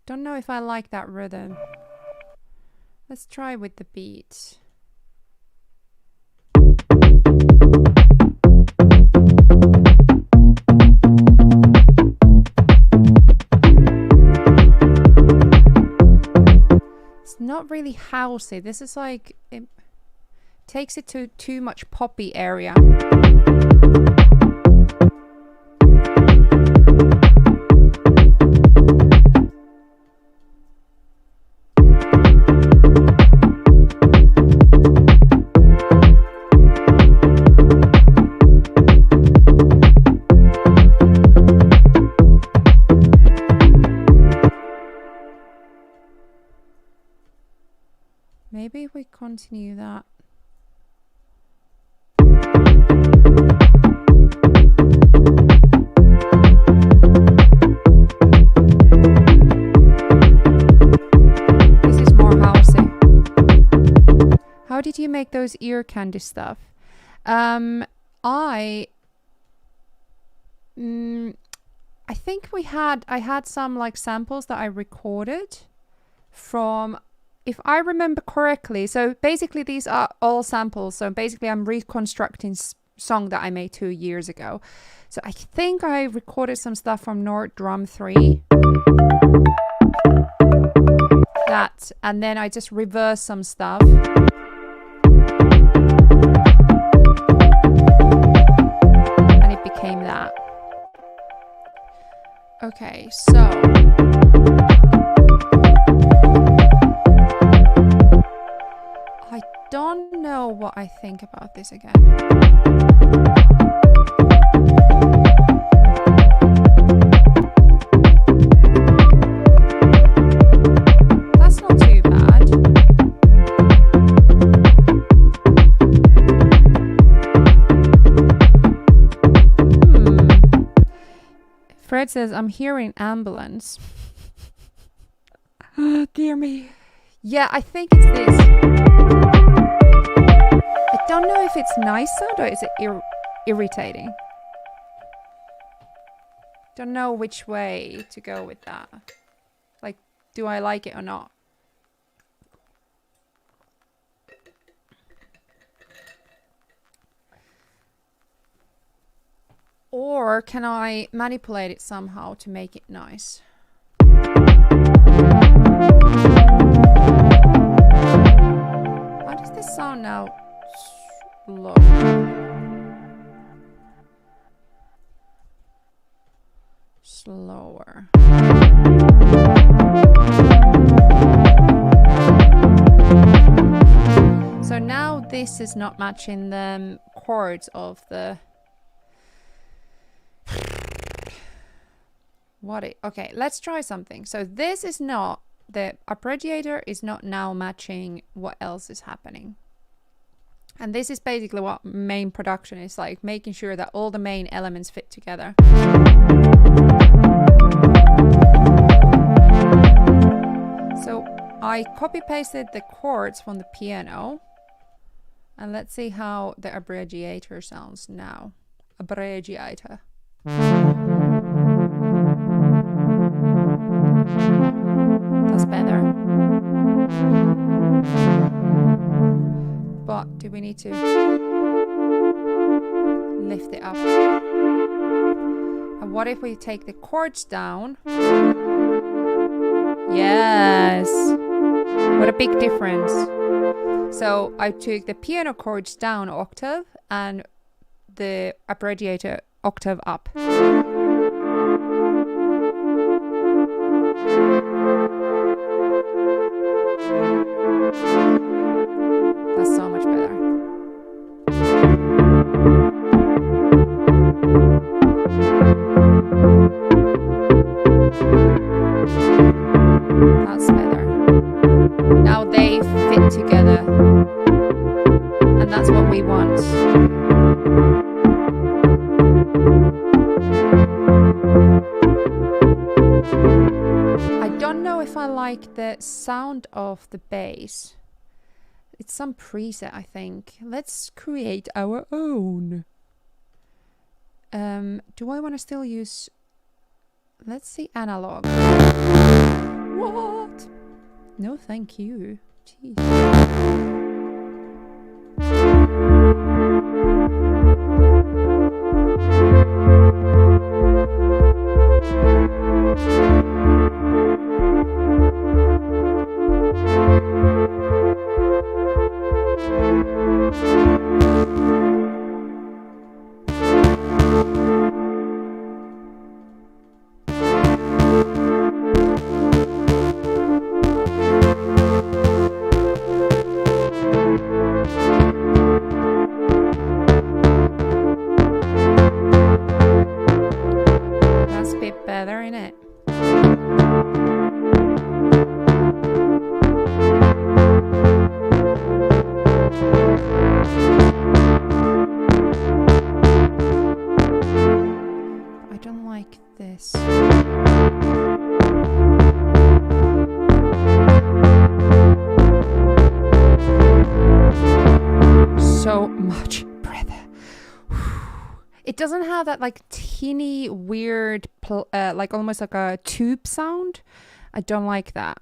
Don't know if I like that rhythm. Let's try with the beat. It's not really housey. This is like, it takes it to too much poppy area. Maybe if we continue that. This is more housey. How did you make those ear candy stuff? I think I had some like samples that I recorded from, if I remember correctly. So basically these are all samples. So basically I'm reconstructing song that I made 2 years ago. So I think I recorded some stuff from Nord Drum 3. That, and then I just reversed some stuff. And it became that. Okay, so I don't know what I think about this again. That's not too bad. Fred says, I'm hearing ambulance. Dear me. Yeah, I think it's this. I don't know if it's nice sound or is it irritating. Don't know which way to go with that. Like, do I like it or not? Or can I manipulate it somehow to make it nice? How does this sound now? Slow. Slower. So now this is not matching the chords of the... Okay, let's try something. So this is not, the arpeggiator is not now matching what else is happening. And this is basically what main production is like, making sure that all the main elements fit together. So I copy pasted the chords from the piano. And let's see how the arpeggiator sounds now. Arpeggiator. That's better. But do we need to lift it up? And what if we take the chords down? Yes. What a big difference. So I took the piano chords down octave and the arpeggiator octave up. That's so much better. That's better. Now they fit together. And that's what we want. I don't know if I like the sound of the bass. It's some preset, I think. Let's create our own. Do I want to still use... Let's see, analog. What? No, thank you. Jeez. That's a bit better, isn't it? I don't like this. So much breath. It doesn't have that like teeny weird, like almost like a tube sound. I don't like that.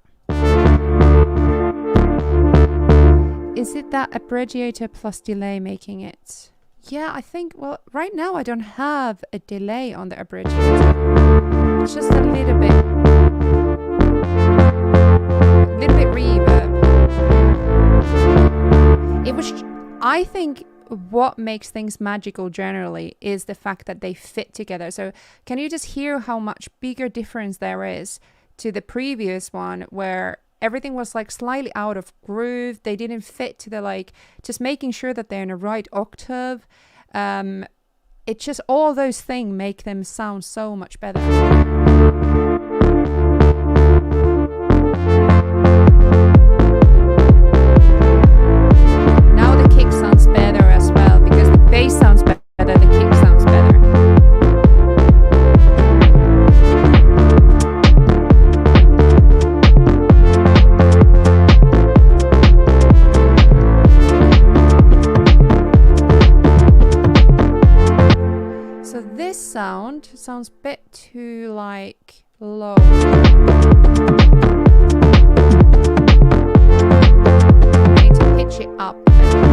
Is it that abbreviator plus delay making it? Yeah, I think, well, right now I don't have a delay on the abbreviator. It's just a little bit reverb. It was, I think what makes things magical generally is the fact that they fit together. So can you just hear how much bigger difference there is to the previous one where everything was like slightly out of groove. They didn't fit to the like, just making sure that they're in the right octave. It's just all those things make them sound so much better. Now the kick sounds better as well because the bass sounds better, the kick sounds better. Sounds a bit too like low. I need to pitch it up a bit.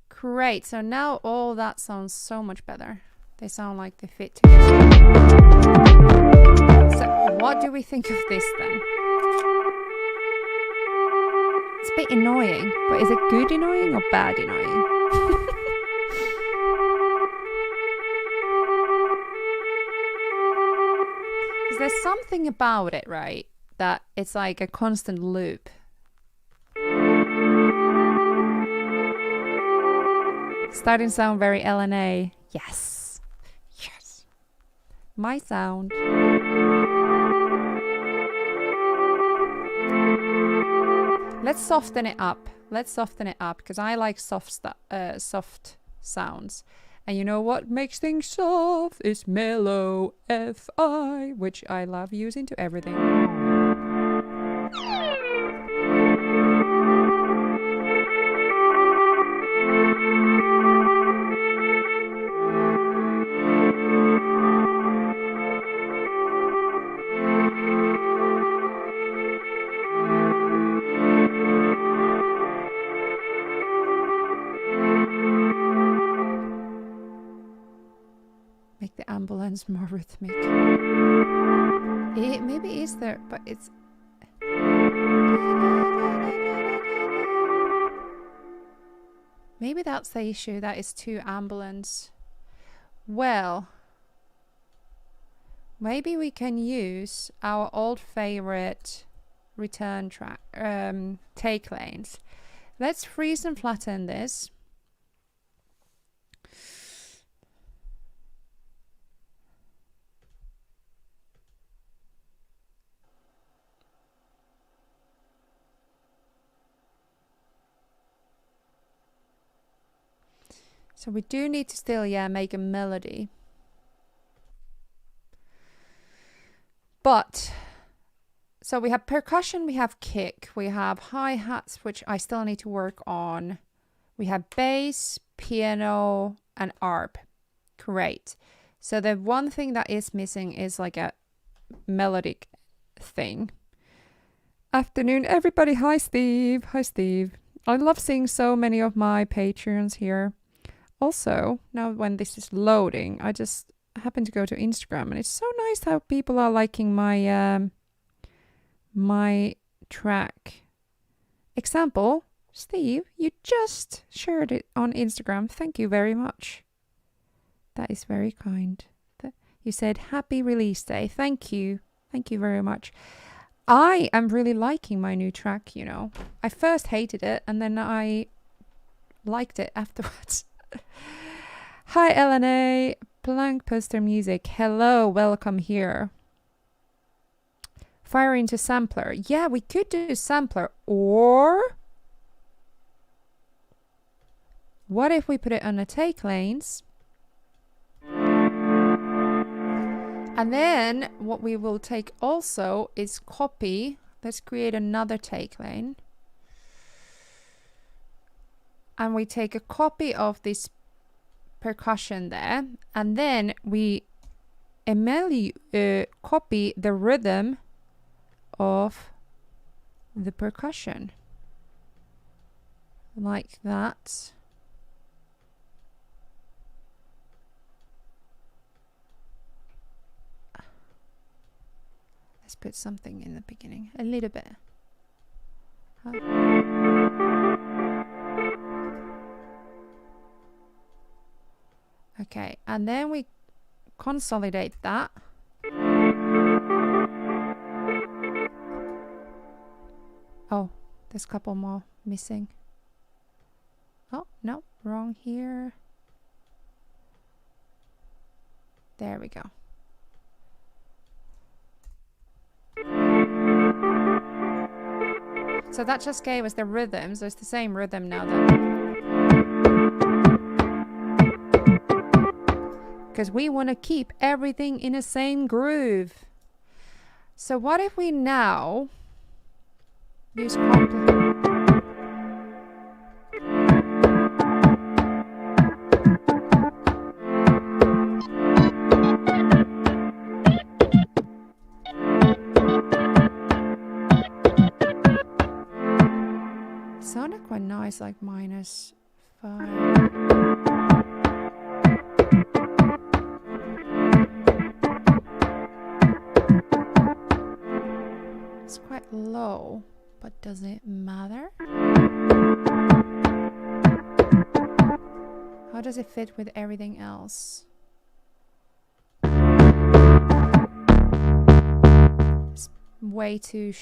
Great, so now all that sounds so much better. They sound like they fit together. So what do we think of this then? It's a bit annoying, but is it good annoying or bad annoying? Because there's something about it, right? That it's like a constant loop. Starting to sound very LNA. Yes. Yes. My sound. Let's soften it up. Let's soften it up because I like soft sounds. And you know what makes things soft is mellow FI, which I love using to everything. Make the ambulance more rhythmic. It maybe is there, but it's... Maybe that's the issue, that is too ambulance. Well, maybe we can use our old favorite return track, take lanes. Let's freeze and flatten this. So we do need to still, make a melody. But, so we have percussion, we have kick, we have hi-hats, which I still need to work on. We have bass, piano, and arp. Great. So the one thing that is missing is like a melodic thing. Afternoon, everybody. Hi, Steve. Hi, Steve. I love seeing so many of my Patreons here. Also, now when this is loading, I just happen to go to Instagram, and it's so nice how people are liking my my track. Example, Steve, you just shared it on Instagram. Thank you very much. That is very kind. You said happy release day. Thank you. Thank you very much. I am really liking my new track, you know. I first hated it and then I liked it afterwards. Hi, LNA. Blank poster music. Hello, welcome here. Fire into sampler. Yeah, we could do sampler. Or what if we put it on the take lanes? And then what we will take also is copy. Let's create another take lane. And we take a copy of this percussion there. And then we copy the rhythm of the percussion. Like that. Let's put something in the beginning, a little bit. Okay, and then we consolidate that. Oh, there's a couple more missing. Oh, no, wrong here. There we go. So that just gave us the rhythm, so it's the same rhythm now because we want to keep everything in the same groove. So what if we now use sounded quite nice, like -5. It's quite low, but does it matter? How does it fit with everything else? It's way too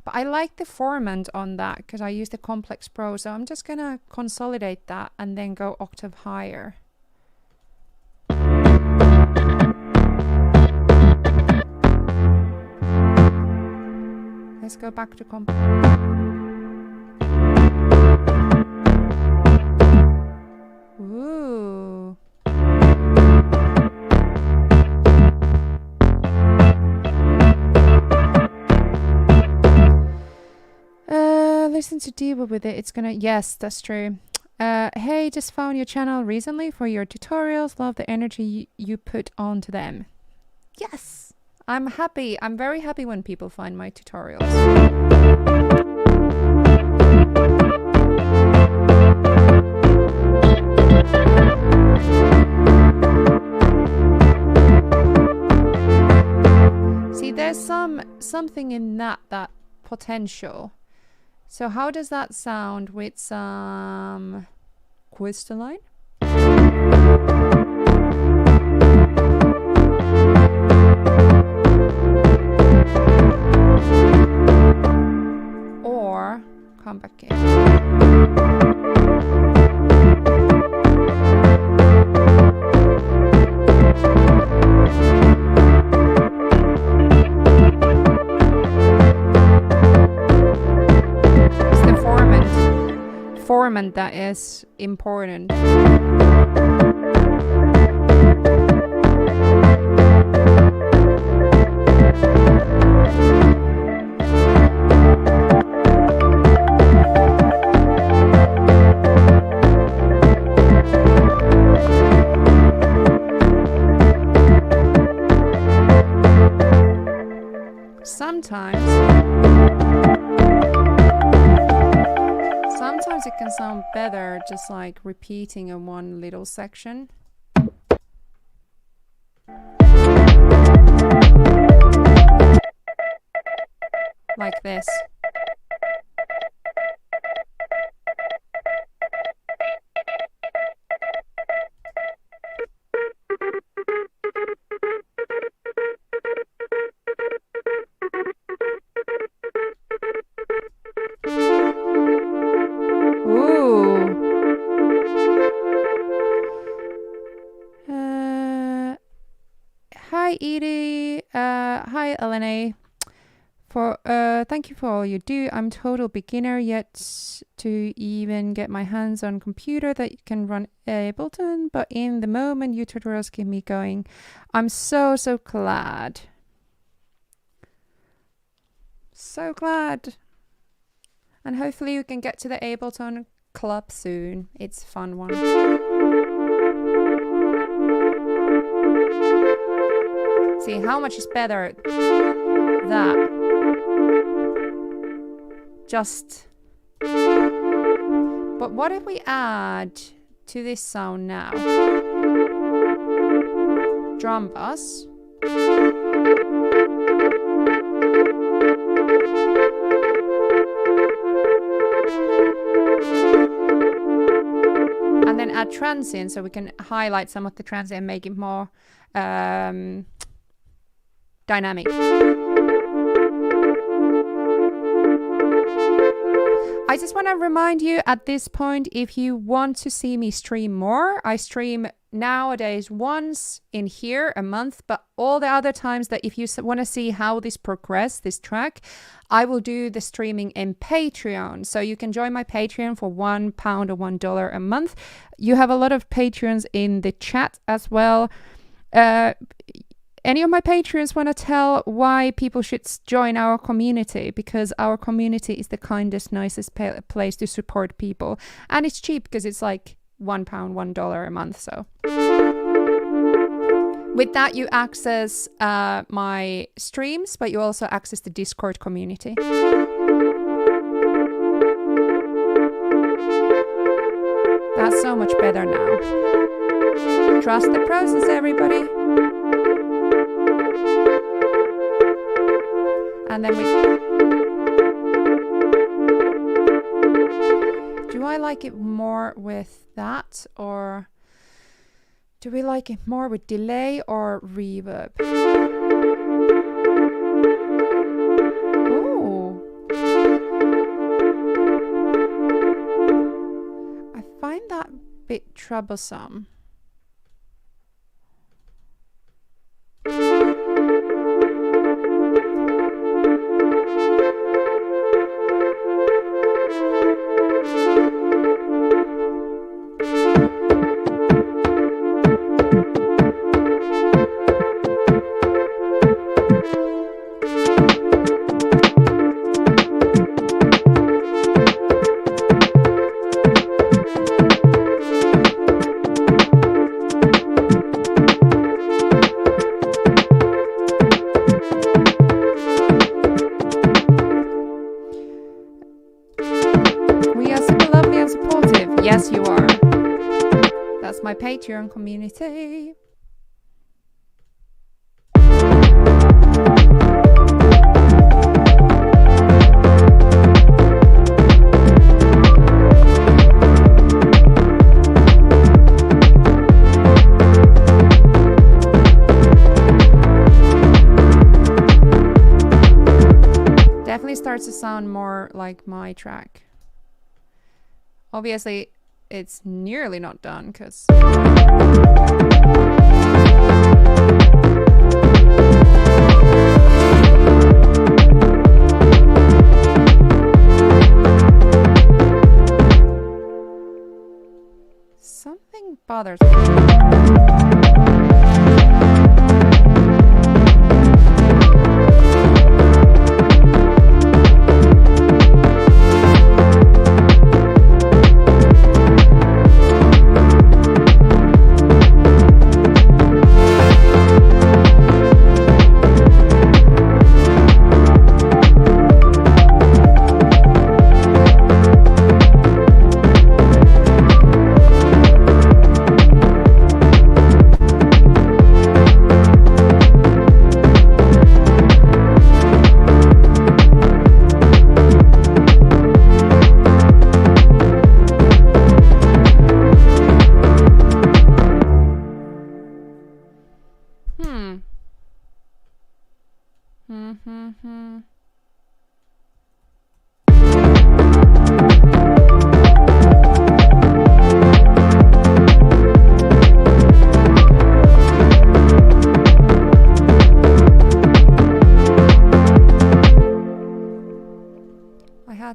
but I like the formant on that because I use the Complex Pro, so I'm just gonna consolidate that and then go octave higher. Let's go back to Ooh. Listen to Diva with it. It's gonna... Yes, that's true. Hey, just found your channel recently for your tutorials. Love the energy you put onto them. Yes! I'm happy. I'm very happy when people find my tutorials. See, there's something in that potential. So how does that sound with some crystalline? Or come back in. environment that is important. Sometimes it can sound better just like repeating in one little section. Like this. Hi Edie, hi LNA. Thank you for all you do. I'm total beginner yet to even get my hands on computer that can run Ableton, but in the moment you tutorials keep me going. I'm so glad. So glad. And hopefully you can get to the Ableton club soon. It's a fun one. See how much is better that just. But what if we add to this sound now? Drum bass. And then add transient so we can highlight some of the transient and make it more dynamic. I just want to remind you at this point, if you want to see me stream more, I stream nowadays once in here a month, but all the other times that if you want to see how this progress, this track, I will do the streaming in Patreon. So you can join my Patreon for £1 or $1 a month. You have a lot of Patreons in the chat as well. Any of my Patreons want to tell why people should join our community? Because our community is the kindest, nicest place to support people. And it's cheap because it's like £1, $1 a month. So with that, you access my streams, but you also access the Discord community. That's so much better now. Trust the process, everybody. And then do I like it more with that, or do we like it more with delay or reverb? Ooh. I find that a bit troublesome. Yes, you are. That's my Patreon community. Definitely starts to sound more like my track. Obviously, it's nearly not done because others.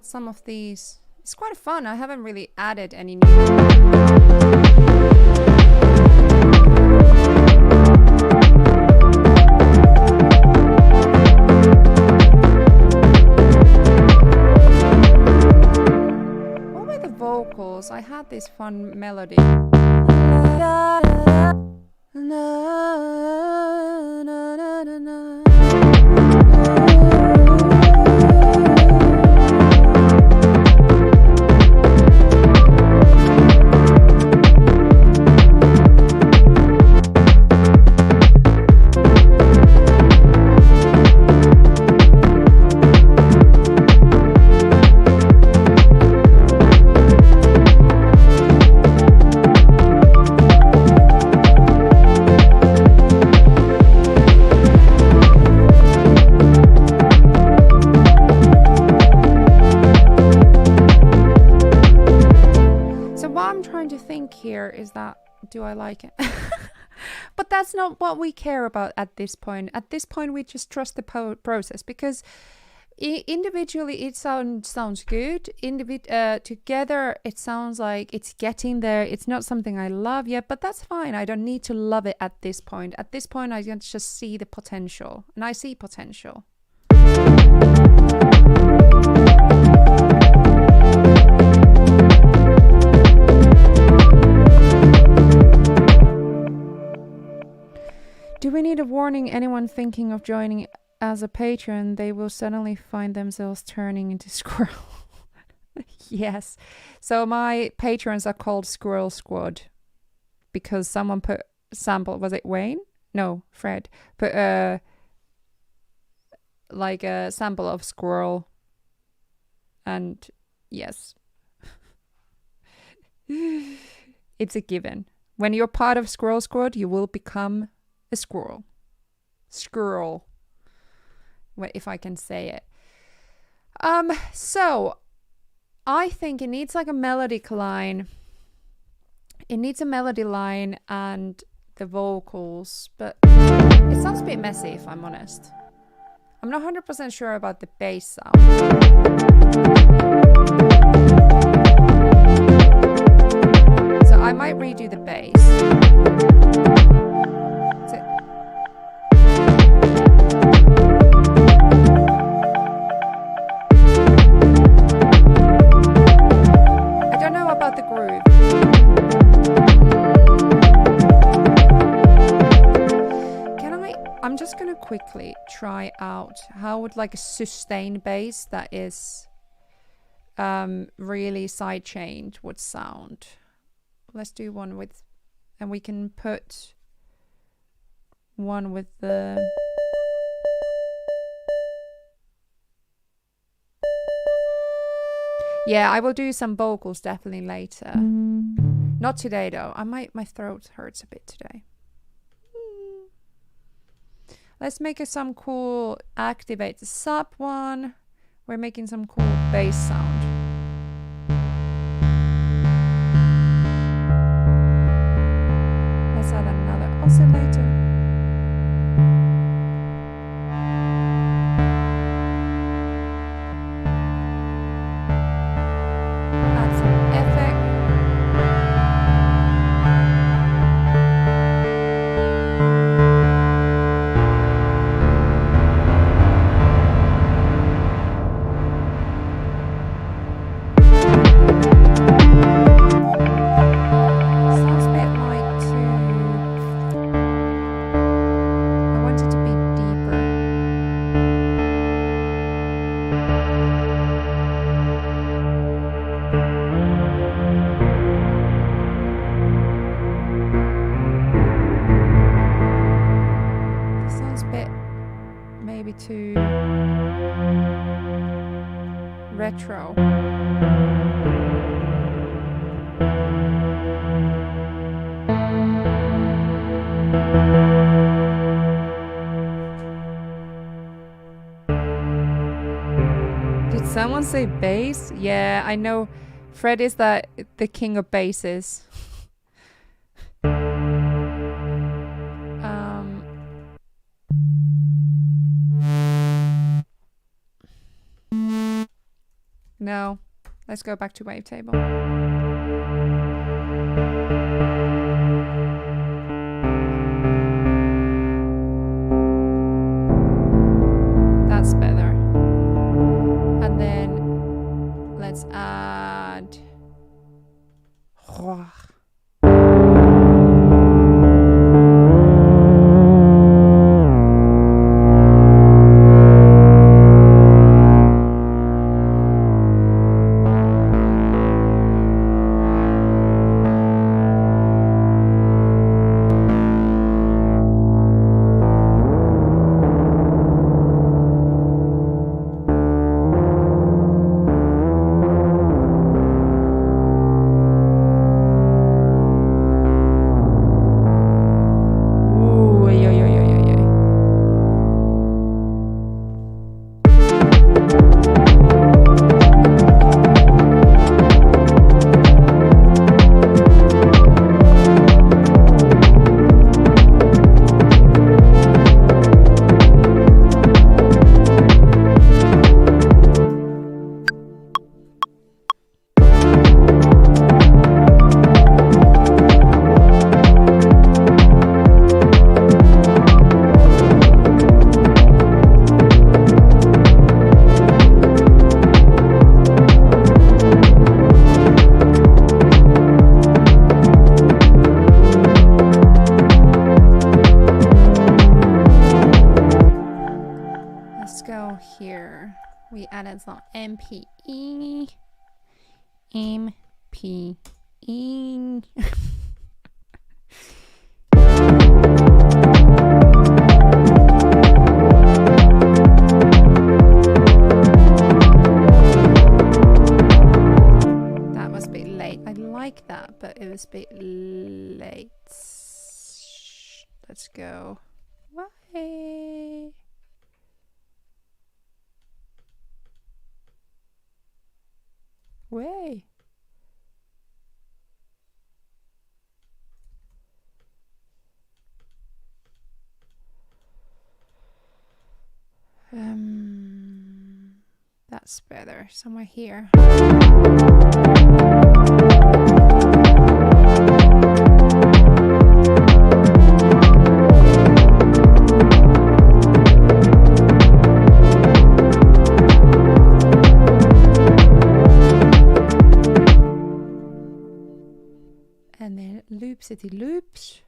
Some of these. It's quite fun. I haven't really added any new. What were the vocals? I had this fun melody. Here is that, do I like it? But that's not what we care about at this point. At this point, we just trust the process, because individually it sounds good. Together it sounds like it's getting there. It's not something I love yet, but that's fine. I don't need to love it at this point. At this point, I can just see the potential, and I see potential. Do we need a warning? Anyone thinking of joining as a patron, they will suddenly find themselves turning into squirrel. Yes. So my patrons are called Squirrel Squad because someone put sample. Was it Wayne? No, Fred. Put like a sample of squirrel. And yes. It's a given. When you're part of Squirrel Squad, you will become a squirrel. Squirrel. If I can say it. So I think it needs like a melodic line. It needs a melody line and the vocals, but it sounds a bit messy if I'm honest. I'm not 100% sure about the bass sound. So I might redo the bass. I'm just gonna quickly try out how would like a sustained bass that is really sidechained would sound. Let's do one with, and we can put one with the yeah, I will do some vocals definitely later. Not today though. My throat hurts a bit today. Let's make some cool activate the sub one. We're making some cool bass sound. Let's add another oscillator. Add some effect. to retro. Did someone say bass? Yeah, I know Fred is the king of basses. No, let's go back to wavetable. That's better. And then let's add. Here we added some MPE. That was a bit late. I like that, but it was a bit late. Let's go. Why? Way. That's better. Somewhere here. And then loopsity loops.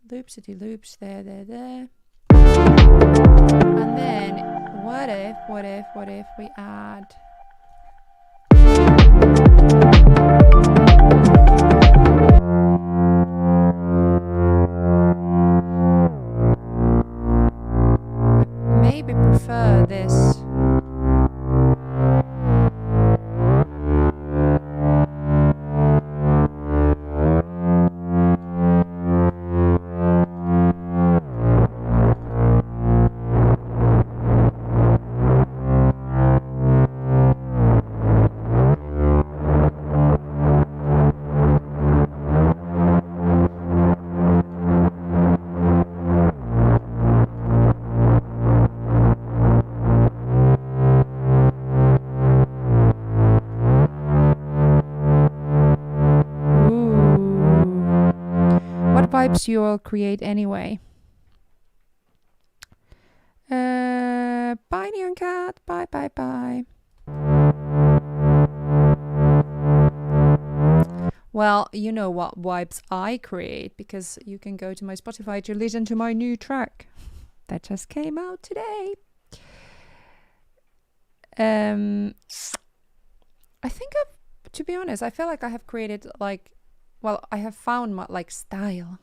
Loopsity loops there. And then what if we add maybe prefer this. Vibes you all create anyway. Bye, Neon Cat. Bye. Well, you know what vibes I create because you can go to my Spotify to listen to my new track that just came out today. I think to be honest, I feel like I have created I have found my style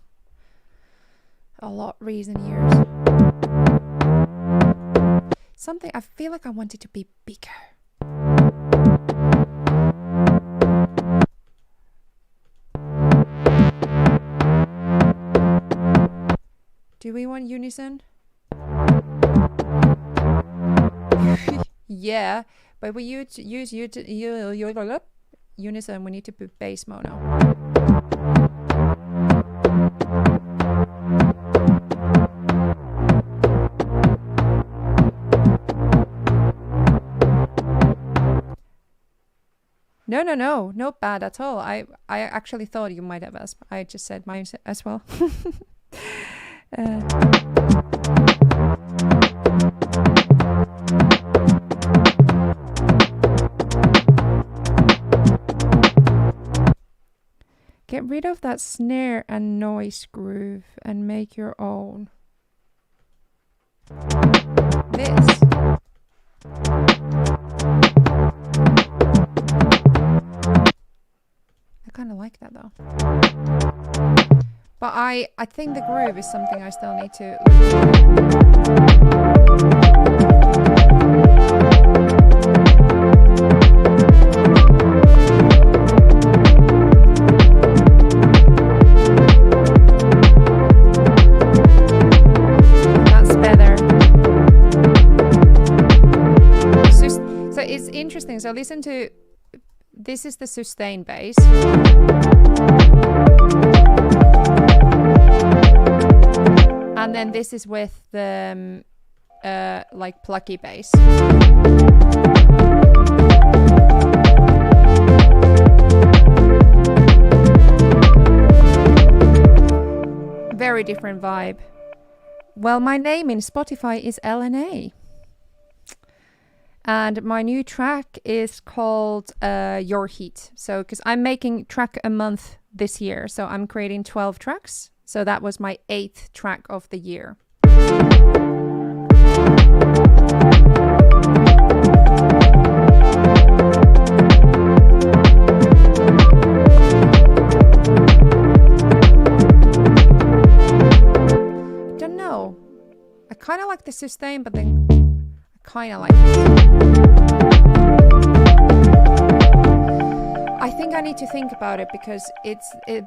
a lot recent years. something. I feel like I want it to be bigger. Do we want unison? Yeah, but we use unison. We need to put bass mono. No, not bad at all. I actually thought you might have asked. I just said mine as well. Get rid of that snare and noise groove and make your own. This. I kind of like that though. But I think the groove is something I still need to... That's better. So it's interesting. So listen to... This is the sustain bass. And then this is with the like plucky bass. Very different vibe. Well, my name in Spotify is LNA. And my new track is called Your Heat. So, because I'm making track a month this year. So I'm creating 12 tracks. So that was my 8th track of the year. Don't know. I kind of like the sustain, but then I kind of like I think I need to think about it because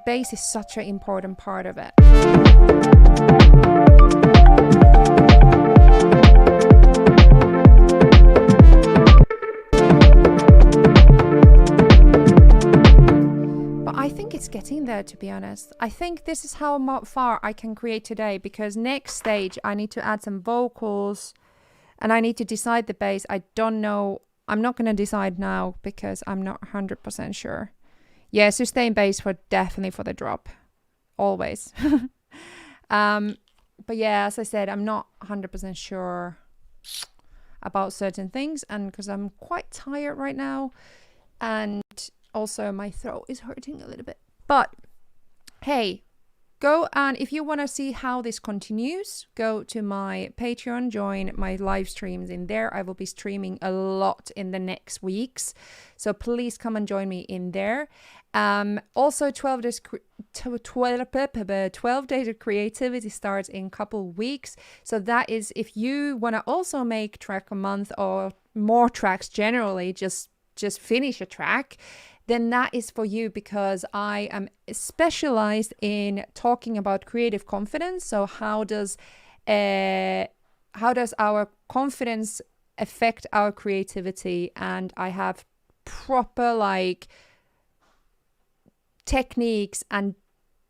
bass is such an important part of it. But I think it's getting there, to be honest. I think this is how far I can create today, because next stage I need to add some vocals and I need to decide the bass. I don't know. I'm not going to decide now because I'm not 100% sure. Yeah, sustain bass definitely for the drop. Always. But yeah, as I said, I'm not 100% sure about certain things, and because I'm quite tired right now, and also my throat is hurting a little bit. But hey, go, and if you want to see how this continues, go to my Patreon, join my live streams in there. I will be streaming a lot in the next weeks, so please come and join me in there. Also 12 days 12 days of creativity starts in a couple weeks, so that is if you want to also make track a month or more tracks generally, just finish a track, then that is for you, because I am specialized in talking about creative confidence. So how does our confidence affect our creativity? And I have proper like techniques and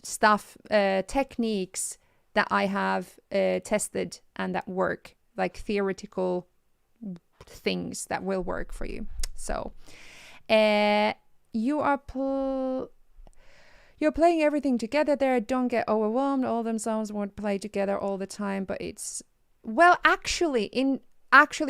stuff, techniques that I have tested and that work, like theoretical things that will work for you. So you're playing everything together there. Don't get overwhelmed. All them sounds won't play together all the time, but it's, well, actually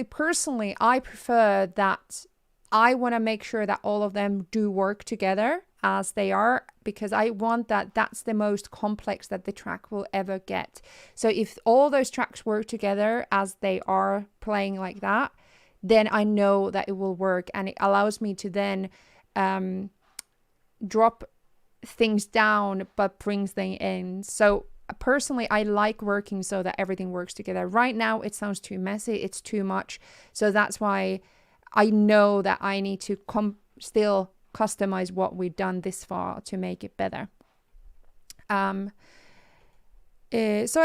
personally, I prefer that. I want to make sure that all of them do work together as they are, because I want that's the most complex that the track will ever get. So if all those tracks work together as they are playing like that, then I know that it will work, and it allows me to then drop things down but brings them in. So personally, I like working so that everything works together. Right now, it sounds too messy. It's too much. So that's why I know that I need to still customize what we've done this far to make it better. So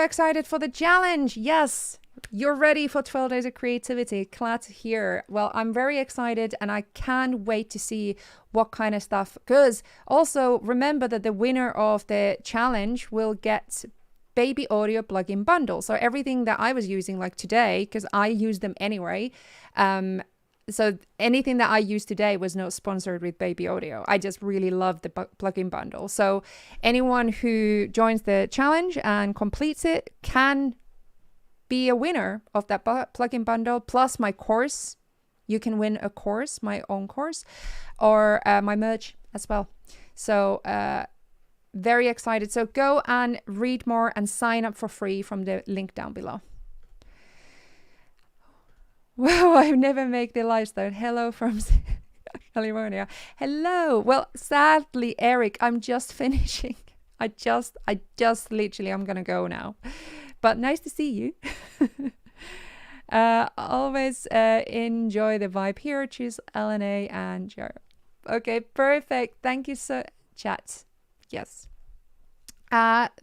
excited for the challenge. Yes, you're ready for 12 days of creativity. Glad to hear. Well, I'm very excited and I can't wait to see what kind of stuff. Because also remember that the winner of the challenge will get baby audio plugin bundle. So everything that I was using like today, because I use them anyway. So anything that I used today was not sponsored with baby audio. I just really love the plugin bundle. So anyone who joins the challenge and completes it can be a winner of that plugin bundle, plus my course. You can win a course, my own course, or my merch as well. So very excited. So go and read more and sign up for free from the link down below. Wow, I never make the live start. Hello from California. Hello. Well, sadly, Eric, I'm just finishing. I just literally, I'm gonna go now. But nice to see you. Always enjoy the vibe here. Choose LNA and Jar. Okay, perfect. Thank you so chat. Yes.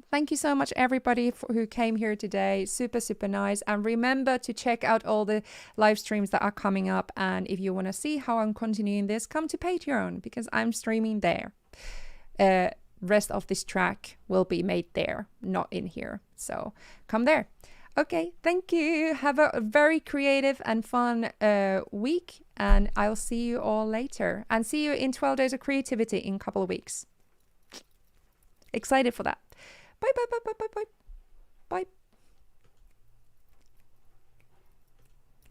Thank you so much everybody who came here today. Super nice. And remember to check out all the live streams that are coming up. And if you want to see how I'm continuing this, come to Patreon because I'm streaming there. Rest of this track will be made there, not in here. So come there. Okay, thank you. Have a very creative and fun week. And I'll see you all later. And see you in 12 days of creativity in a couple of weeks. Excited for that. Bye.